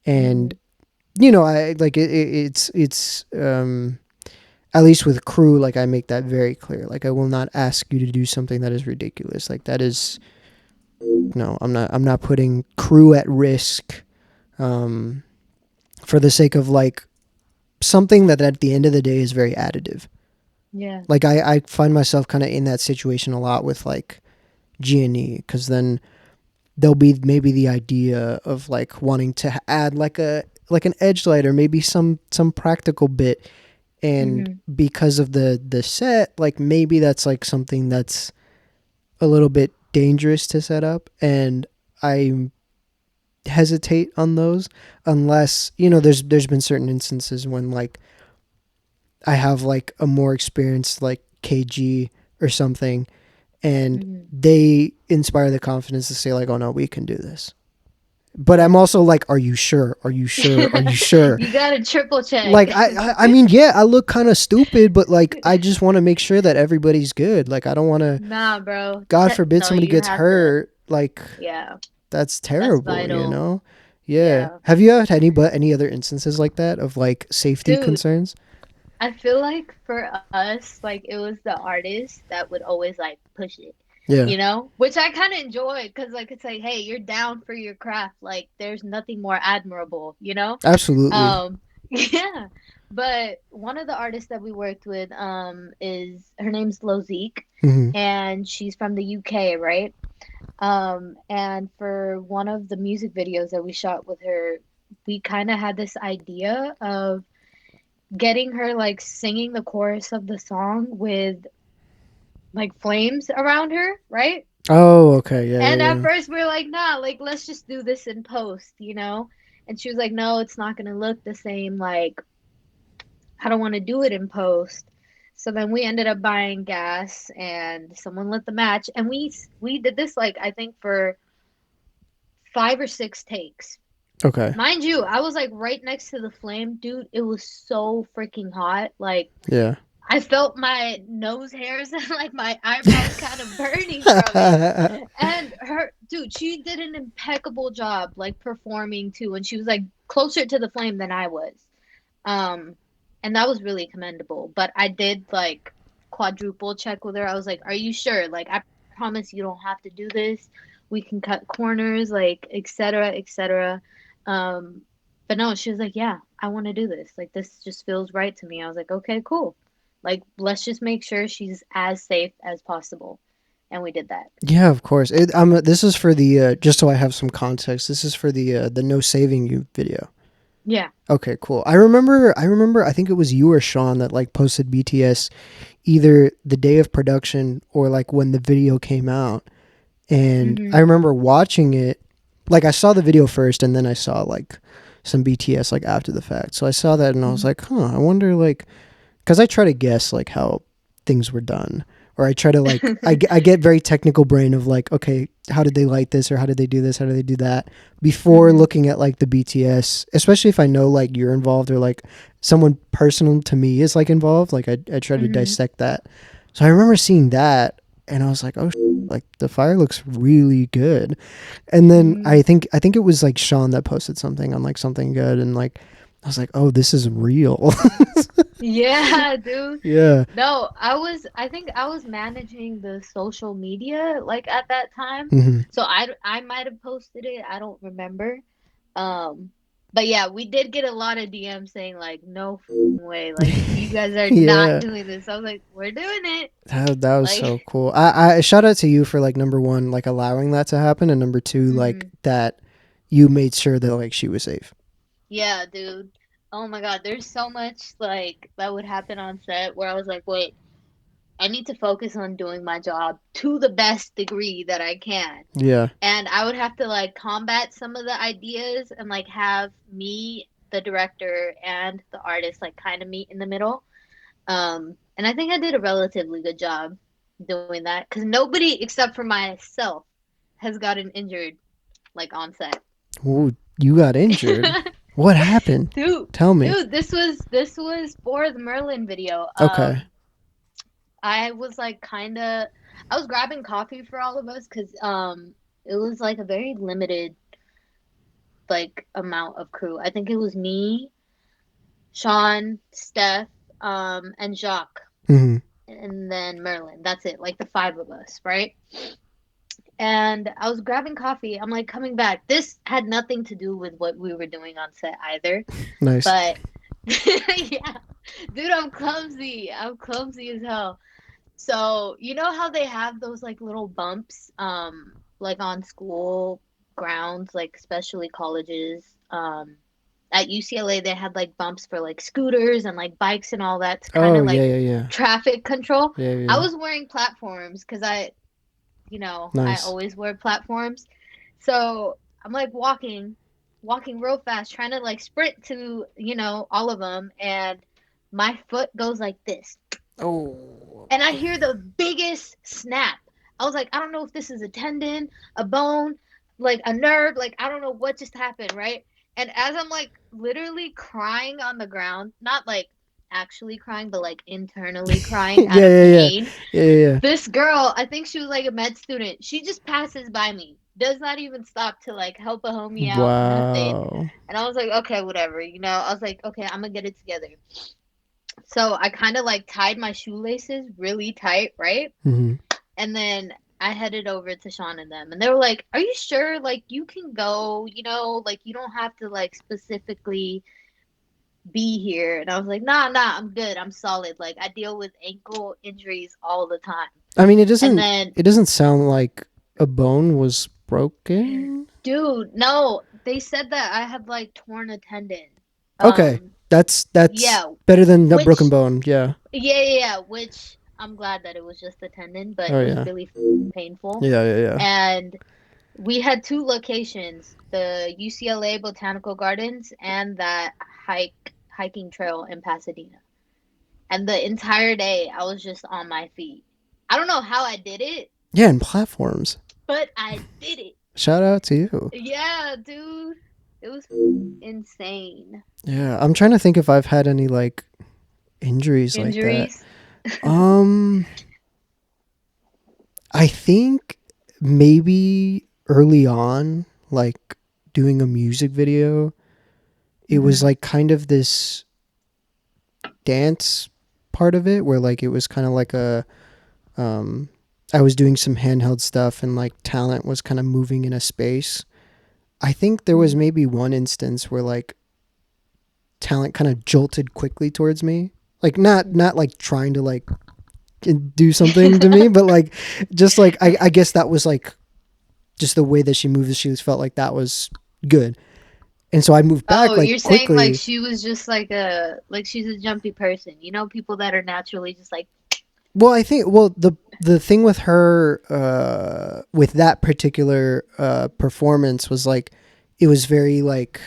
And Mhm. I like it's at least with crew, like I make that very clear. Like I will not ask you to do something that is ridiculous. Like that is no, I'm not putting crew at risk um for the sake of like something that at the end of the day is very additive. Yeah. Like I find myself kind of in that situation a lot with like G&E because then there'll be maybe the idea of like wanting to add like an edge light or maybe some practical bit, and Mhm. because of the set, like maybe that's like something that's a little bit dangerous to set up, and I hesitate on those unless, there's been certain instances when like I have like a more experienced like KG or something, and Mhm. they inspire the confidence to say like, oh no, we can do this. But I'm Yeah. also like, are you sure? Are you sure? Are you sure? You gotta triple check. Like I mean, yeah, I look kind of stupid, but like I just want to make sure that everybody's good. Like I don't want to, Nah, bro. God forbid No, somebody you gets have to. hurt. Like Yeah, that's that's terrible, you vital. know? Yeah. Yeah. Have you had any other instances like that of like safety Dude, concerns? I feel like for us, like it was the artist that would always like push it, Yeah. which I kind of enjoy because like it's like, hey, you're down for your craft. Like there's nothing more admirable. Absolutely. Yeah. But one of the artists that we worked with, is her name's Lozique, Hmm. and she's from the UK, right? And for one of the music videos that we shot with her, we kind of had this idea of getting her like singing the chorus of the song with like flames around her, right? Oh, okay. Yeah, And yeah, at yeah. first we are like, nah, like let's just do this in post. And she was like, no, it's not gonna look the same. Like, I don't want to do it in post. So then we ended up buying gas, and someone lit the match, and we did this like I think for 5 or 6 takes. Okay. Mind you, I was like right next to the flame, dude. It was so freaking hot. Like Yeah. I felt my nose hairs and like my eyebrows kind of burning from it. And her, dude, she did an impeccable job like performing too. And she was like closer to the flame than I was. Um, and that was really commendable. But I did like quadruple check with her. I was like, "Are you sure? Like, I promise you don't have to do this. We can cut corners, like, etc., etc." Um, but no, she was like, "Yeah, I want to do this. Like, this just feels right to me." I was like, "Okay, cool. Like, let's just make sure she's as safe as possible." And we did that. Yeah, of course. This is for the just so I have some context. This is for the no saving you video. Yeah. Okay, cool. I remember I think it was you or Sean that like posted BTS either the day of production or like when the video came out. And I Mhm. remember watching it, like I saw the video first and then I saw like some BTS like after the fact. So I saw that and I was Mhm. like, "Huh, I wonder like because I try to guess like how things were done, or I try to like I get very technical brain of like, okay, how did they light this, or how did they do this, how did they do that, before Mhm. looking at like the BTS, especially if I know like you're involved or like someone personal to me is like involved, like I try to Mhm. dissect that. So I remember seeing that and I was like, oh like the fire looks really good. And then Mhm. I think it was like Sean that posted something on like something good, and like I was like, oh, this is real. Yeah, dude. Yeah. No, I think I was managing the social media like at that time. Hmm. So I might have posted it. I don't remember. Um, but yeah, we did get a lot of DMs saying like no way, like you guys are not Yeah. doing this. I was like, we're doing it. That was Like, so cool. I shout out to you for like number one, like allowing that to happen, and number two, like mhm. that you made sure that like she was safe. Yeah, dude. Oh my God, there's so much like that would happen on set where I was like, wait, I need to focus on doing my job to the best degree that I can. Yeah. And I would have to like combat some of the ideas and like have me, the director, and the artist like kind of meet in the middle. And I think I did a relatively good job doing that because nobody except for myself has gotten injured like on set. Ooh, you got injured. What happened? dude, Tell me. this was for the Merlin video. Okay. I was like kind of I was grabbing coffee for all of us because it was like a very limited like amount of crew. I think it was me, Sean, Steph, and Jacques, Hmm. and then Merlin. That's it, like the five of us, right? And I was grabbing coffee. I'm like coming back. This had nothing to do with what we were doing on set either, Nice. but yeah, dude, I'm clumsy. I'm clumsy as hell. So, you know how they have those like little bumps, like on school grounds, like especially colleges. at UCLA they had like bumps for like scooters and like bikes and all that to kind Oh of yeah, like yeah, yeah, traffic control. yeah, I yeah. was wearing platforms because I Nice. always wear platforms. So I'm like walking real fast, trying to like sprint to, all of them. And my foot goes like this. Oh. And I hear the biggest snap. I was like, I don't know if this is a tendon, a bone, like a nerve, like I don't know what just happened, right? And as I'm like literally crying on the ground, not like actually crying, but like internally crying out Yeah, of yeah, yeah, pain, yeah, yeah, this girl, I think she was like a med student, she just passes by me, does not even stop to like help a homie yeah. out, nothing. Wow. And I was like, okay, whatever, I was like, okay, I'm gonna get it together. So I kind of like tied my shoelaces really tight, right? Hmm. And then I headed over to Sean and them, and they were like, "Are you sure? Like, you can go, like, you don't have to, like, specifically be here." And I was like, "Nah, nah, I'm good. I'm solid. Like, I deal with ankle injuries all the time." I mean, it And doesn't. then, It doesn't sound like a bone was broken. dude, no, they said that I had, like, torn a tendon. Okay, Um, that's yeah, better than a broken which, bone. Yeah. yeah, which I'm glad that it was just a tendon, but Oh it was yeah. really painful. Yeah, yeah, yeah. And we had two locations, the UCLA Botanical Gardens and that hiking trail in Pasadena. And the entire day I was just on my feet. I don't know how I did it, Yeah, and platforms. but I did it. Shout out to you. Yeah, dude. It was insane. Yeah, I'm trying to think if I've had any like injuries like that. Injuries. Um, I think maybe early on, like doing a music video, it was Mhm. like kind of this dance part of it where like it was kind of like a um I was doing some handheld stuff and like talent was kind of moving in a space. I think there was Mhm. maybe one instance where like talent kind of jolted quickly towards me. Like not Mhm. like trying to like do something to me, but like just like I guess that was like just the way that she moved the shoes felt like that was good. And so I moved Oh, back you're like saying like quickly. she was just like she's a jumpy person. You know, people that are naturally just like, Well, I think well the thing with her with that particular performance was like it was very like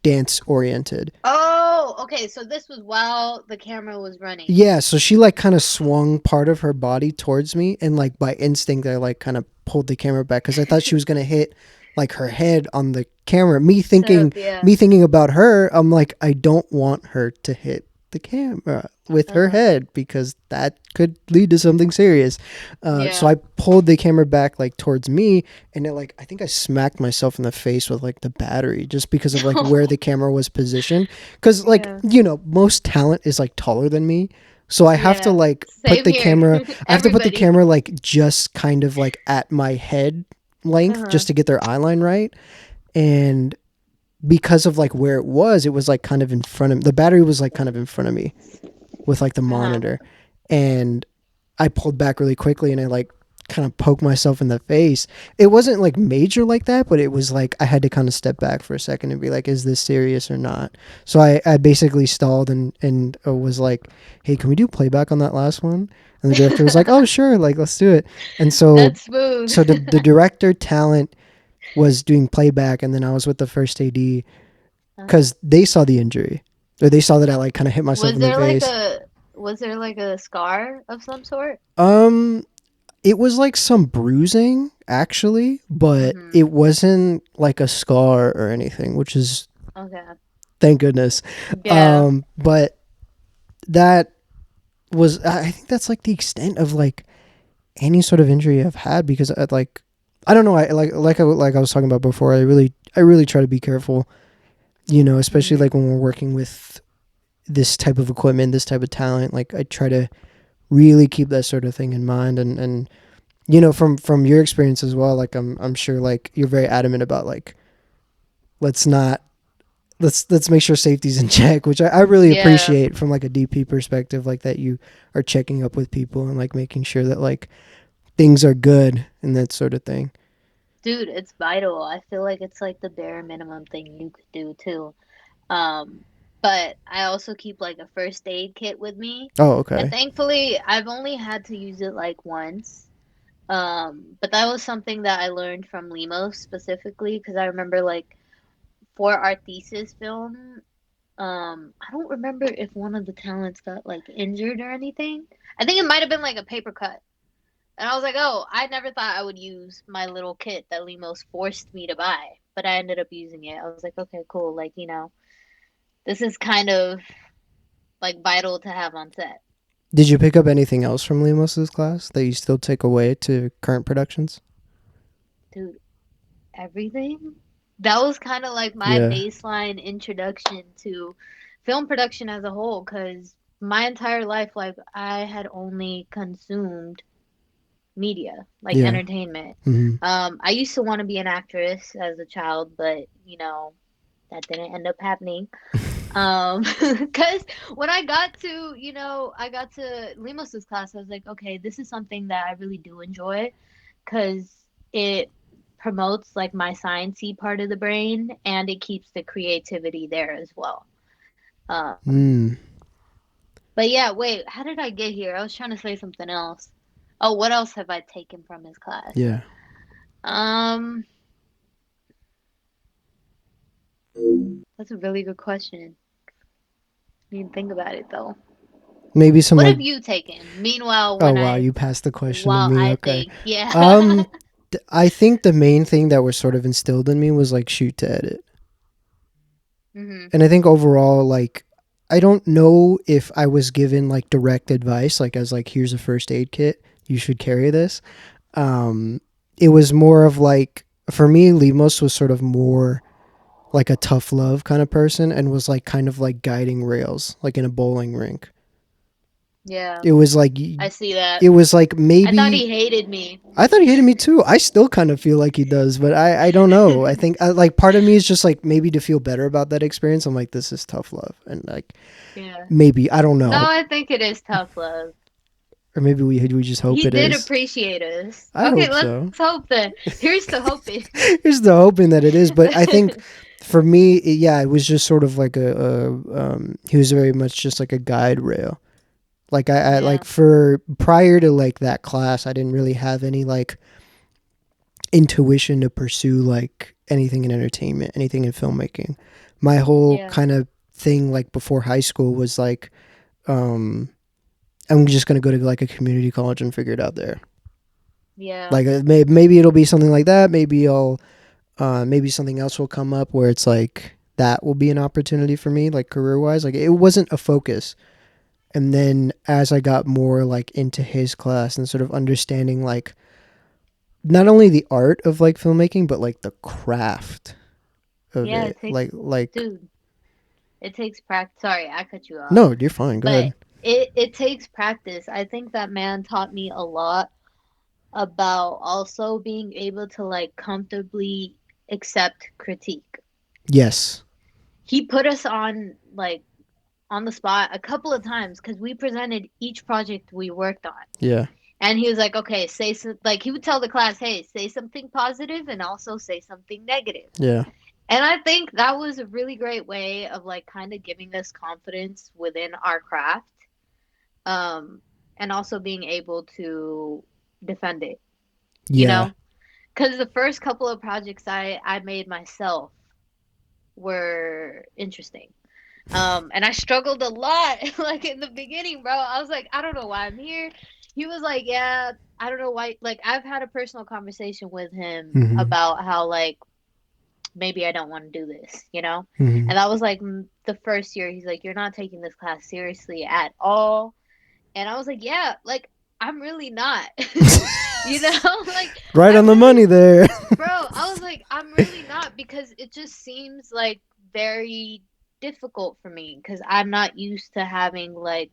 dance oriented. oh, okay, so this was while the camera was running. Yeah, so she like kind of swung part of her body towards me, and like by instinct, I like kind of pulled the camera back because I thought she was gonna hit like her head on the camera. Tough, yeah. Me thinking about her, I'm like, I don't want her to hit the camera with her Uh-huh. head because that could lead to something serious. So Yeah. I pulled the camera back like towards me, and it like I think I smacked myself in the face with like the battery just because of like where the camera was positioned. Because like Yeah. most talent is like taller than me, so I have to Yeah. like put Same the here. camera. I have to put the Everybody. camera like just kind of like at my head length Uh-huh. just to get their eye line right. And because of like where it was like kind of in front of the battery was like kind of in front of me with like the Uh-huh. monitor, and I pulled back really quickly and I like kind of poked myself in the face. It wasn't like major like that, but it was like I had to kind of step back for a second and be like, is this serious or not? So I basically stalled and was like, hey, can we do playback on that last one? And the director was like, oh, sure, like let's do it. And That's smooth. so the director talent was doing playback, and then I was with the first AD Uh-huh. because they saw the injury or they saw that I like kind of hit myself Was in the there like face. a was there like a scar of some sort? Um, it was like some bruising actually, but Mm-hmm. it wasn't like a scar or anything, which is Okay. thank goodness. Yeah. But that was I think that's like the extent of like any sort of injury I've had because like I don't know I like I was talking about before I really try to be careful, especially Mm-hmm. like when we're working with this type of equipment, this type of talent. Like I try to really keep that sort of thing in mind, and from your experience as well, like I'm sure like you're very adamant about like let's not let's make sure safety's in check, which I really Yeah. appreciate from like a DP perspective, like that you are checking up with people and like making sure that like things are good and that sort of thing. Dude, it's vital. I feel like it's like the bare minimum thing you could do too. Um, but I also keep like a first aid kit with me. Oh, And okay. thankfully, I've only had to use it like once. But that was something that I learned from Lemos specifically because I remember like for our thesis film, I don't remember if one of the talents got like injured or anything. I think it might have been like a paper cut. And I was like, oh, I never thought I would use my little kit that Lemos forced me to buy, but I ended up using it. I was like, okay, cool. Like, this is kind of like vital to have on set. Did you pick up anything else from Limos's class that you still take away to current productions? Dude, everything. That was kind of like my Yeah. baseline introduction to film production as a whole, because my entire life, like, I had only consumed media, like Yeah. entertainment. Hmm. I used to want to be an actress as a child, but that didn't end up happening. Because when I got to Limos's class, I was like, okay, this is something that I really do enjoy, because it promotes like my sciencey part of the brain and it keeps the creativity there as well. Um, Mm. but yeah, wait, how did I get here? I was trying to say something else. Oh, what else have I taken from his class? Yeah. Um, that's a really good question. I didn't think about it though. Maybe some What like. have you taken? Meanwhile, Oh when wow, I you passed the question to while me. I Okay. think, yeah. Um, I think the main thing that was sort of instilled in me was like shoot to edit, Mhm. and I think overall like. I don't know if I was given like direct advice, like as like here's a first aid kit, you should carry this. Um, it was more of like for me, Limos was sort of more like a tough love kind of person and was like kind of like guiding rails, like in a bowling rink. Yeah, It was like I see that. it was like I thought maybe he hated me. I thought he hated me too. I still kind of feel like he does, but I don't know. I think like part of me is just like maybe to feel better about that experience. I'm like this is tough love, and like Yeah. maybe I don't No, know, I think it is tough love. or maybe we just hope He it did is. appreciate us. I Okay, hope let's so. hope then. Here's to hoping. Here's the hoping that it is, but I think for me, yeah, it was just sort of like he was very much just like a guide rail. Like I Yeah, like for prior to like that class, I didn't really have any like intuition to pursue like anything in entertainment, anything in filmmaking. My whole yeah, kind of thing like before high school was like um I'm just gonna go to like a community college and figure it out there. yeah, Like maybe it'll be something like that. Maybe I'll maybe something else will come up where it's like that will be an opportunity for me, like career wise. Like it wasn't a focus. And then as I got more like into his class and sort of understanding like not only the art of like filmmaking, but like the craft of yeah. it. It takes, Like dude. It takes practice. Sorry, I cut you off, no, you're fine. Go but ahead. it takes practice. I think that man taught me a lot about also being able to like comfortably accept critique. Yes. He put us on like on the spot a couple of times because we presented each project we worked on. Yeah. And he was like, okay, say so, like he would tell the class, hey, say something positive and also say something negative. Yeah. And I think that was a really great way of like kind of giving us confidence within our craft, um, and also being able to defend it, you Yeah. know? Because the first couple of projects I made myself were interesting. And I struggled a lot, like in the beginning, bro. I was like, I don't know why I'm here. He was like, yeah, I don't know why. Like, I've had a personal conversation with him Mm-hmm. about how, like, maybe I don't want to do this, you know? Mm-hmm. And that was like the first year. He's like, you're not taking this class seriously at all. And I was like, yeah, like, I'm really not. You know, like, Right I on the really, money there. bro, I was like, I'm really not because it just seems like very difficult for me because I'm not used to having like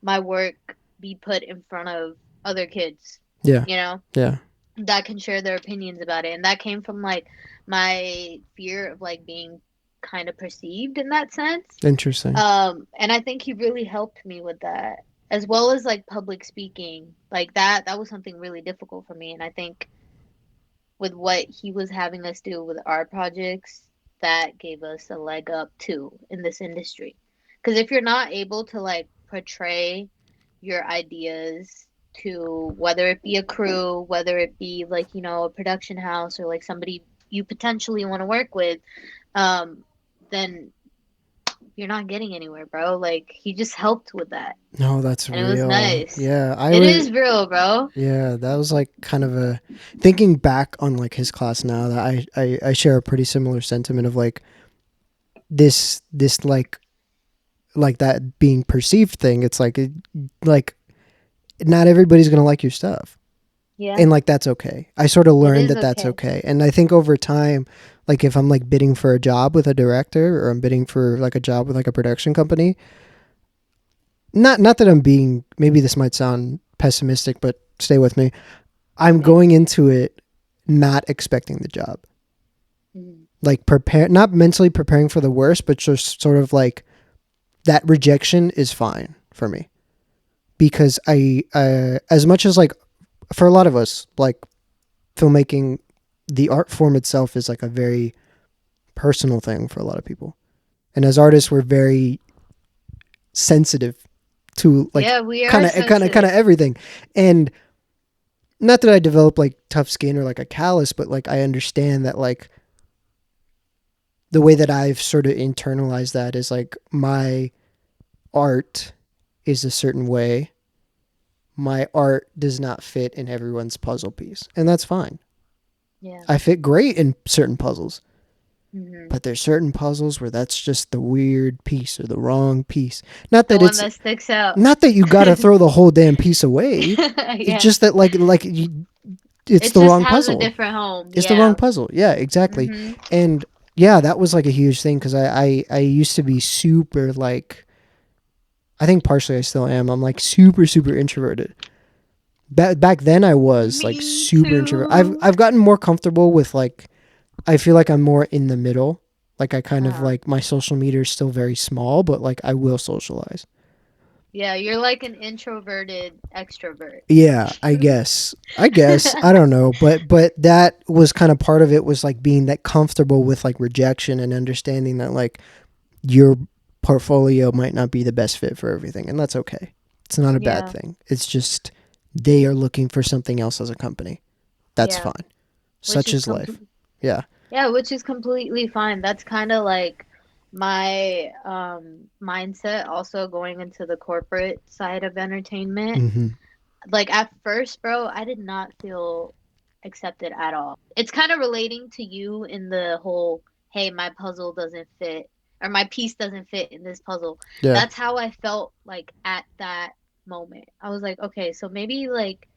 my work be put in front of other kids, Yeah. you know, Yeah. that can share their opinions about it. And that came from like my fear of like being kind of perceived in that sense. Interesting. And I think he really helped me with that, as well as like public speaking. Like that was something really difficult for me. And I think with what he was having us do with our projects, that gave us a leg up too in this industry. Because if you're not able to like portray your ideas to whether it be a crew, whether it be like, a production house or like somebody you potentially want to work with, um, then you're not getting anywhere, bro. Like he just helped with that. No, that's And it was real. nice. Yeah, I It would. is real, bro. Yeah, that was like kind of a thinking back on like his class now that I share a pretty similar sentiment of like this like that being perceived thing. It's like not everybody's gonna like your stuff, Yeah, and like that's okay. I sort of it learned is that that's okay. okay, and I think over time, like if I'm like bidding for a job with a director or I'm bidding for like a job with like a production company, not that I'm being, maybe this might sound pessimistic, but stay with me. I'm Okay. going into it not expecting the job. Mhm. Like prepare, not mentally preparing for the worst, but just sort of like that rejection is fine for me because as much as like for a lot of us, like filmmaking, the art form itself is like a very personal thing for a lot of people. And as artists, we're very sensitive to like Yeah, we are kind of sensitive. everything. And not that I develop like tough skin or like a callus, but like I understand that like the way that I've sort of internalized that is like my art is a certain way. My art does not fit in everyone's puzzle piece. And that's fine. Yeah. I fit great in certain puzzles, Hmm. but there's certain puzzles where that's just the weird piece or the wrong piece. Not The that one it's that sticks out. not that you got to throw the whole damn piece away. It's Yeah. just that it's It the just wrong has a puzzle. different home. It's the wrong Yeah. puzzle. Yeah, exactly. Hmm. And yeah, that was like a huge thing because I used to be super like, I think partially I still am. I'm like super introverted. Back then I was like Me super introverted. too. I've gotten more comfortable with like, I feel like I'm more in the middle. Like I kind of Uh-huh. like my social media is still very small, but like I will socialize. Yeah, you're like an introverted extrovert. Yeah, I guess. I don't know, but that was kind of part of it was like being that comfortable with like rejection and understanding that like your portfolio might not be the best fit for everything, and that's okay. It's not a bad Yeah. thing. It's just they are looking for something else as a company. That's Yeah. fine. Which Such is is life. complete. Yeah. Yeah, which is completely fine. That's kind of like my mindset also going into the corporate side of entertainment. Mm-hmm. Like at first, bro, I did not feel accepted at all. It's kind of relating to you in the whole, hey, my puzzle doesn't fit or my piece doesn't fit in this puzzle. Yeah. That's how I felt like at that moment. I was like, okay, so maybe like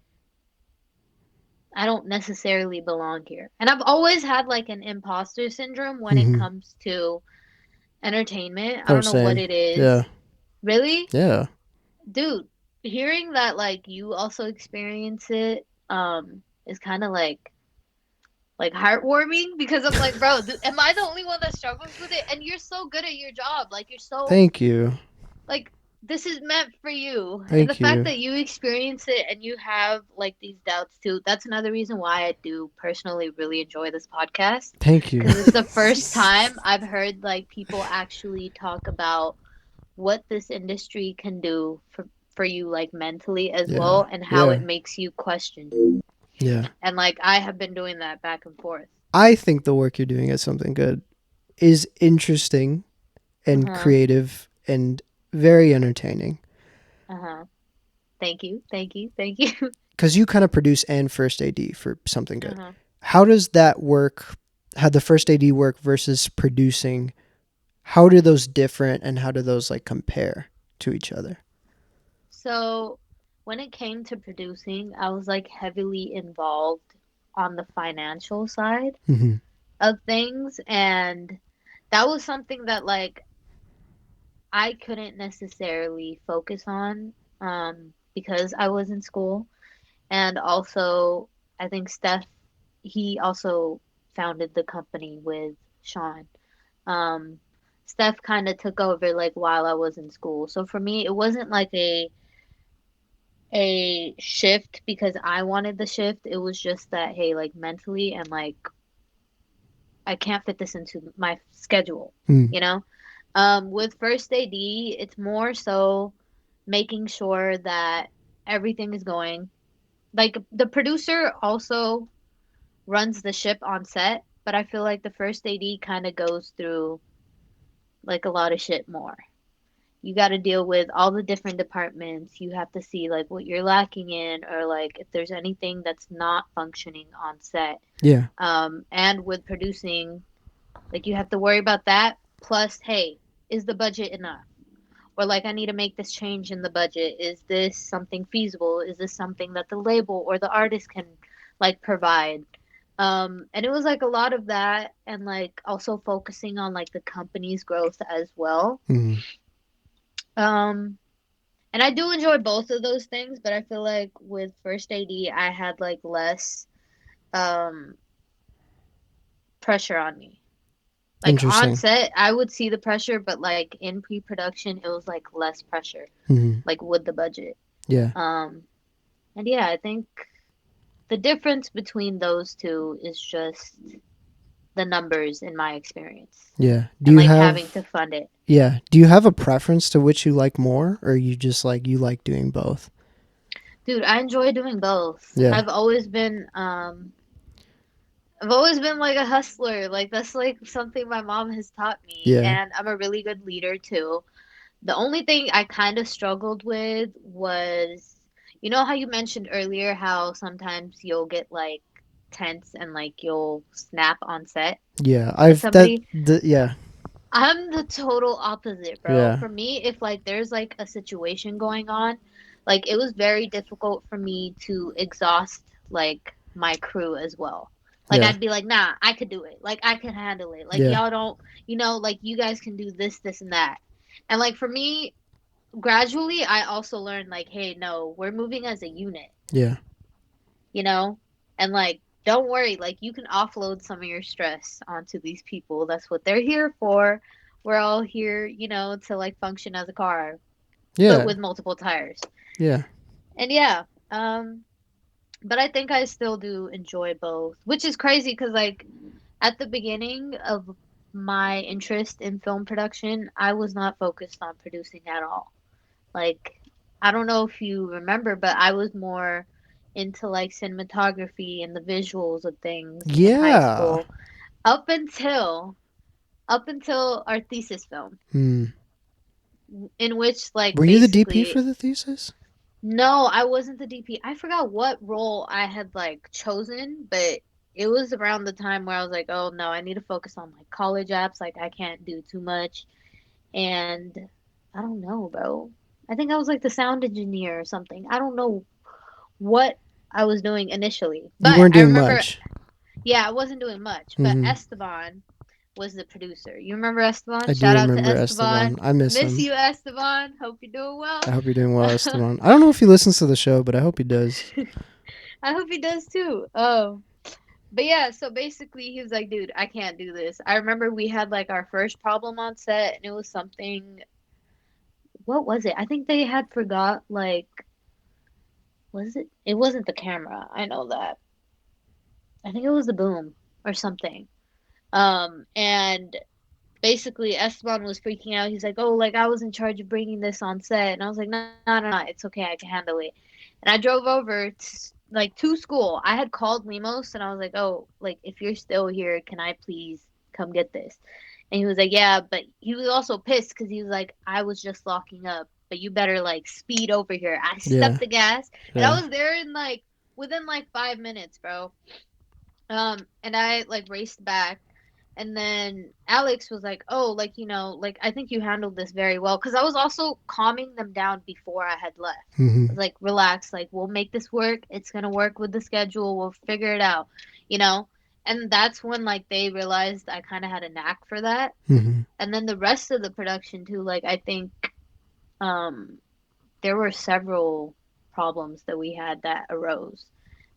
I don't necessarily belong here. And I've always had like an imposter syndrome when it Mm-hmm. comes to entertainment. I Oh, don't know what same. it is. Yeah. Really? Yeah. Dude, hearing that like you also experience it is kind of like heartwarming because I'm like, bro, am I the only one that struggles with it? And you're so good at your job. Like you're so Thank you. like this is meant for you. And the Thank fact you. that you experience it and you have like these doubts too, that's another reason why I do personally really enjoy this podcast Thank you. because it's the first time I've heard like people actually talk about what this industry can do for you like mentally as Yeah. well and how Yeah. it makes you question. Yeah. And like I have been doing that back and forth. I think the work you're doing at something good is interesting and Uh-huh. creative and very entertaining Uh-huh. Thank you. Thank you. Thank you. because you kind of produce and first AD for something good. Uh-huh. How does that work? How the first AD work versus producing? How do those different and how do those like compare to each other? So, when it came to producing, I was like heavily involved on the financial side Mm-hmm. of things, and that was something that like I couldn't necessarily focus on because I was in school, and also I think Steph he also founded the company with Sean. Um, Steph kind of took over like while I was in school, so for me it wasn't like a shift because I wanted the shift. It was just that, hey, like mentally and like I can't fit this into my schedule, Mm. you know? With first AD, it's more so making sure that everything is going. Like the producer also runs the ship on set, but I feel like the first AD kind of goes through like a lot of shit more. You got to deal with all the different departments. You have to see like what you're lacking in, or like if there's anything that's not functioning on set. Yeah. And with producing, like you have to worry about that. Plus, hey, is the budget enough? Or like I need to make this change in the budget. Is this something feasible? Is this something that the label or the artist can like provide? And it was like a lot of that, and like also focusing on like the company's growth as well. Mm. Um, and I do enjoy both of those things, but I feel like with first AD, I had like less um pressure on me. Like on Interesting. set, I would see the pressure, but like in pre-production, it was like less pressure, Mm. like with the budget. Yeah. Um, and yeah, I think the difference between those two is just the numbers in my experience Yeah. Do and you like having have to fund it. Yeah. Do you have a preference to which you like more, or you just like you like doing both? Dude, I enjoy doing both. Yeah. I've always been like a hustler. Like that's like something my mom has taught me, Yeah. and I'm a really good leader too. The only thing I kind of struggled with was, you know how you mentioned earlier how sometimes you'll get like tense and like you'll snap on set Yeah. with I've that somebody. the yeah. I'm the total opposite, bro. Yeah. For me, if like there's like a situation going on, like it was very difficult for me to exhaust like my crew as well. Like Yeah. I'd be like, "Nah, I could do it. Like I can handle it. Like Yeah. y'all don't, like you guys can do this, this and that." And like for me, gradually I also learned like, "Hey, no, we're moving as a unit." Yeah. you know? And like, don't worry, like you can offload some of your stress onto these people. That's what they're here for. We're all here, to like function as a car, but Yeah. with multiple tires. Yeah. And yeah, um, but I think I still do enjoy both, which is crazy because like at the beginning of my interest in film production, I was not focused on producing at all. Like, I don't know if you remember, but I was more into like cinematography and the visuals of things in high Yeah. school up until our thesis film, Hmm. in which like Were you the DP basically for the thesis? no, I wasn't the DP. I forgot what role I had like chosen, but it was around the time where I was like, "Oh no, I need to focus on like college apps. Like I can't do too much." And I don't know, bro. I think I was like the sound engineer or something. I don't know what I was doing initially. You But weren't I doing remember, much. yeah, I wasn't doing much. But Hmm. Esteban was the producer. You remember Esteban? I do Shout out to remember Esteban. Esteban. I miss Miss him. you, Esteban. Hope you're doing I well. hope you're doing well, Esteban. I don't know if he listens to the show, but I hope he does. I hope he does too. But yeah, so basically he was like, dude, I can't do this. I remember we had like our first problem on set and it was something, what was it? I think they had forgot like, was it? It wasn't the camera. I know that. I think it was the boom or something. And basically Esteban was freaking out. He's like, "Oh, like I was in charge of bringing this on set," and I was like, "No, no, no, it's okay. I can handle it." And I drove over like to school. I had called Limos, and I was like, "Oh, like if you're still here, can I please come get this?" And he was like, "Yeah," but he was also pissed because he was like, "I was just locking up, but you better like speed over here." I Yeah. stepped the gas, and Yeah. I was there in like within like 5 minutes, bro. And I like raced back, and then Alex was like, "Oh, like like I think you handled this very well." Because I was also calming them down before I had left. Hmm. I was like, "Relax, like we'll make this work. It's gonna work with the schedule. We'll figure it out," you know. And that's when like they realized I kind of had a knack for that. Hmm. And then the rest of the production too, like I think um there were several problems that we had that arose.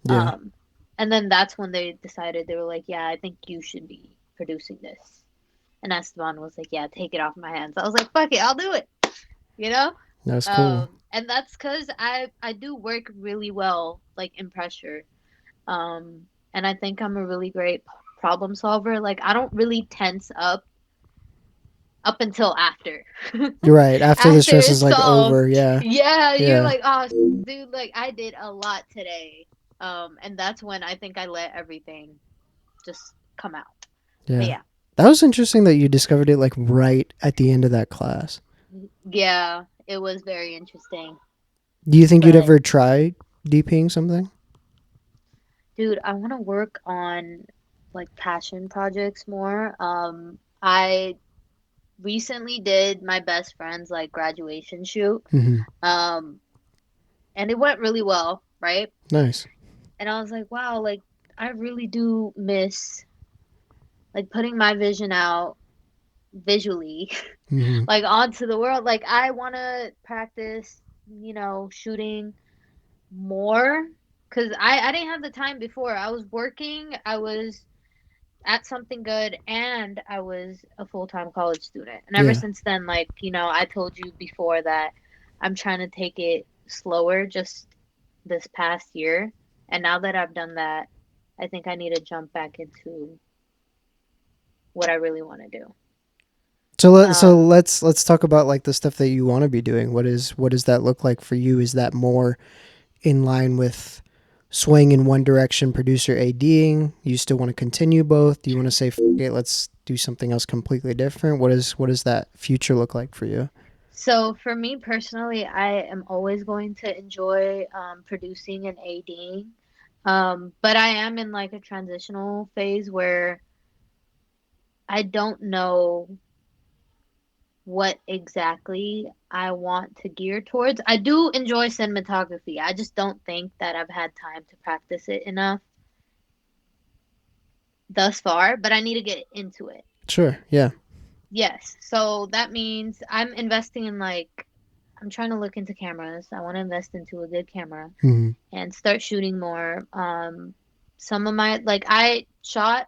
Yeah. Um, and then that's when they decided they were like, "Yeah, I think you should be producing this." And Esteban was like, "Yeah, take it off my hands." I was like, "Fuck it, I'll do it." You know? That's cool. And that's cuz I do work really well like in pressure. And I think I'm a really great problem solver. Like I don't really tense up until after. You're right. After the After stress is it's like solved. over. Yeah. Yeah, you're Yeah. like, oh, dude, like I did a lot today. And that's when I think I let everything just come out. But Yeah. yeah. That was interesting that you discovered it like right at the end of that class. Yeah, it was very interesting. Do you think you'd But ever try DPing something? dude, I want to work on like passion projects more. I recently did my best friend's like graduation shoot. Mm-hmm. Um, and it went really well, right? Nice. And I was like, wow, like I really do miss like putting my vision out visually Mm-hmm. like onto the world. Like I want to practice, shooting more cuz I didn't have the time before. I was working, I was at something good, and I was a full-time college student. And ever Yeah. since then, like, I told you before that I'm trying to take it slower just this past year. And now that I've done that, I think I need to jump back into what I really want to do. So Um, let's talk about like the stuff that you want to be doing. What does that look like for you? Is that more in line with swaying in one direction, producer ADing? You still want to continue both? Do you want to say, it, let's do something else completely different? What does that future look like for you? so for me personally, I am always going to enjoy producing and ADing. But I am in like a transitional phase where I don't know what exactly I want to gear towards. I do enjoy cinematography. I just don't think that I've had time to practice it enough thus far, but I need to get into it. Sure. Yeah. Yes. So that means I'm investing in like I'm trying to look into cameras. I want to invest into a good camera Mm-hmm. and start shooting more. Some of my like I shot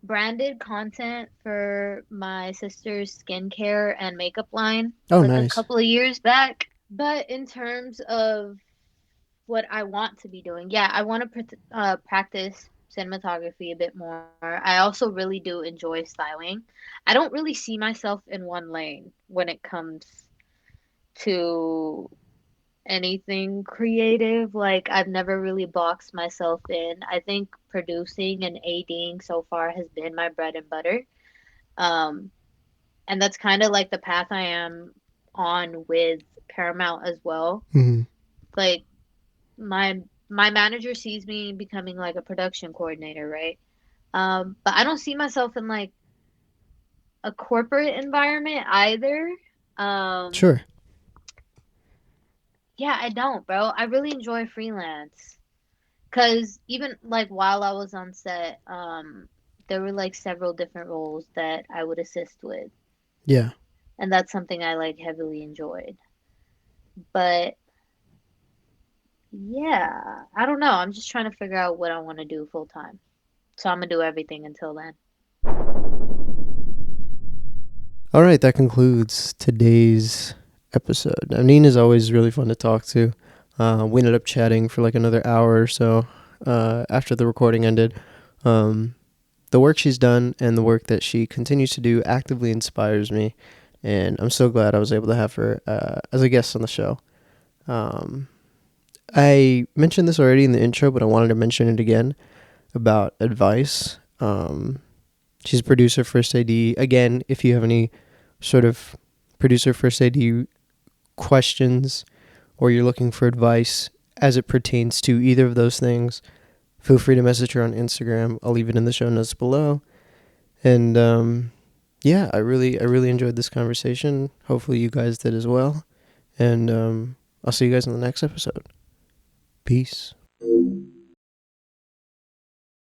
branded content for my sister's skincare and makeup line Oh, like a nice. couple of years back. But in terms of what I want to be doing, yeah, I want to practice cinematography a bit more. I also really do enjoy styling. I don't really see myself in one lane when it comes to anything creative. Like I've never really boxed myself in. I think producing and ADing so far has been my bread and butter. Um, and that's kind of like the path I am on with Paramount as well. Mm-hmm. Like my my manager sees me becoming like a production coordinator, right? But I don't see myself in like a corporate environment either. Um, Sure. yeah, I don't, bro. I really enjoy freelance. Cause even like while I was on set, there were like several different roles that I would assist with, Yeah. and that's something I like heavily enjoyed. But yeah, I don't know. I'm just trying to figure out what I want to do full time. So I'm gonna do everything until then. All right, that concludes today's episode. Navneen is always really fun to talk to. We ended up chatting for like another hour or so after the recording ended. The work she's done and the work that she continues to do actively inspires me, and I'm so glad I was able to have her as a guest on the show. Um, I mentioned this already in the intro, but I wanted to mention it again about advice. She's a producer first AD. Again, if you have any sort of producer first AD questions or you're looking for advice as it pertains to either of those things, feel free to message her on Instagram. I'll leave it in the show notes below. And yeah, I really enjoyed this conversation. Hopefully you guys did as well. And I'll see you guys in the next episode. Peace.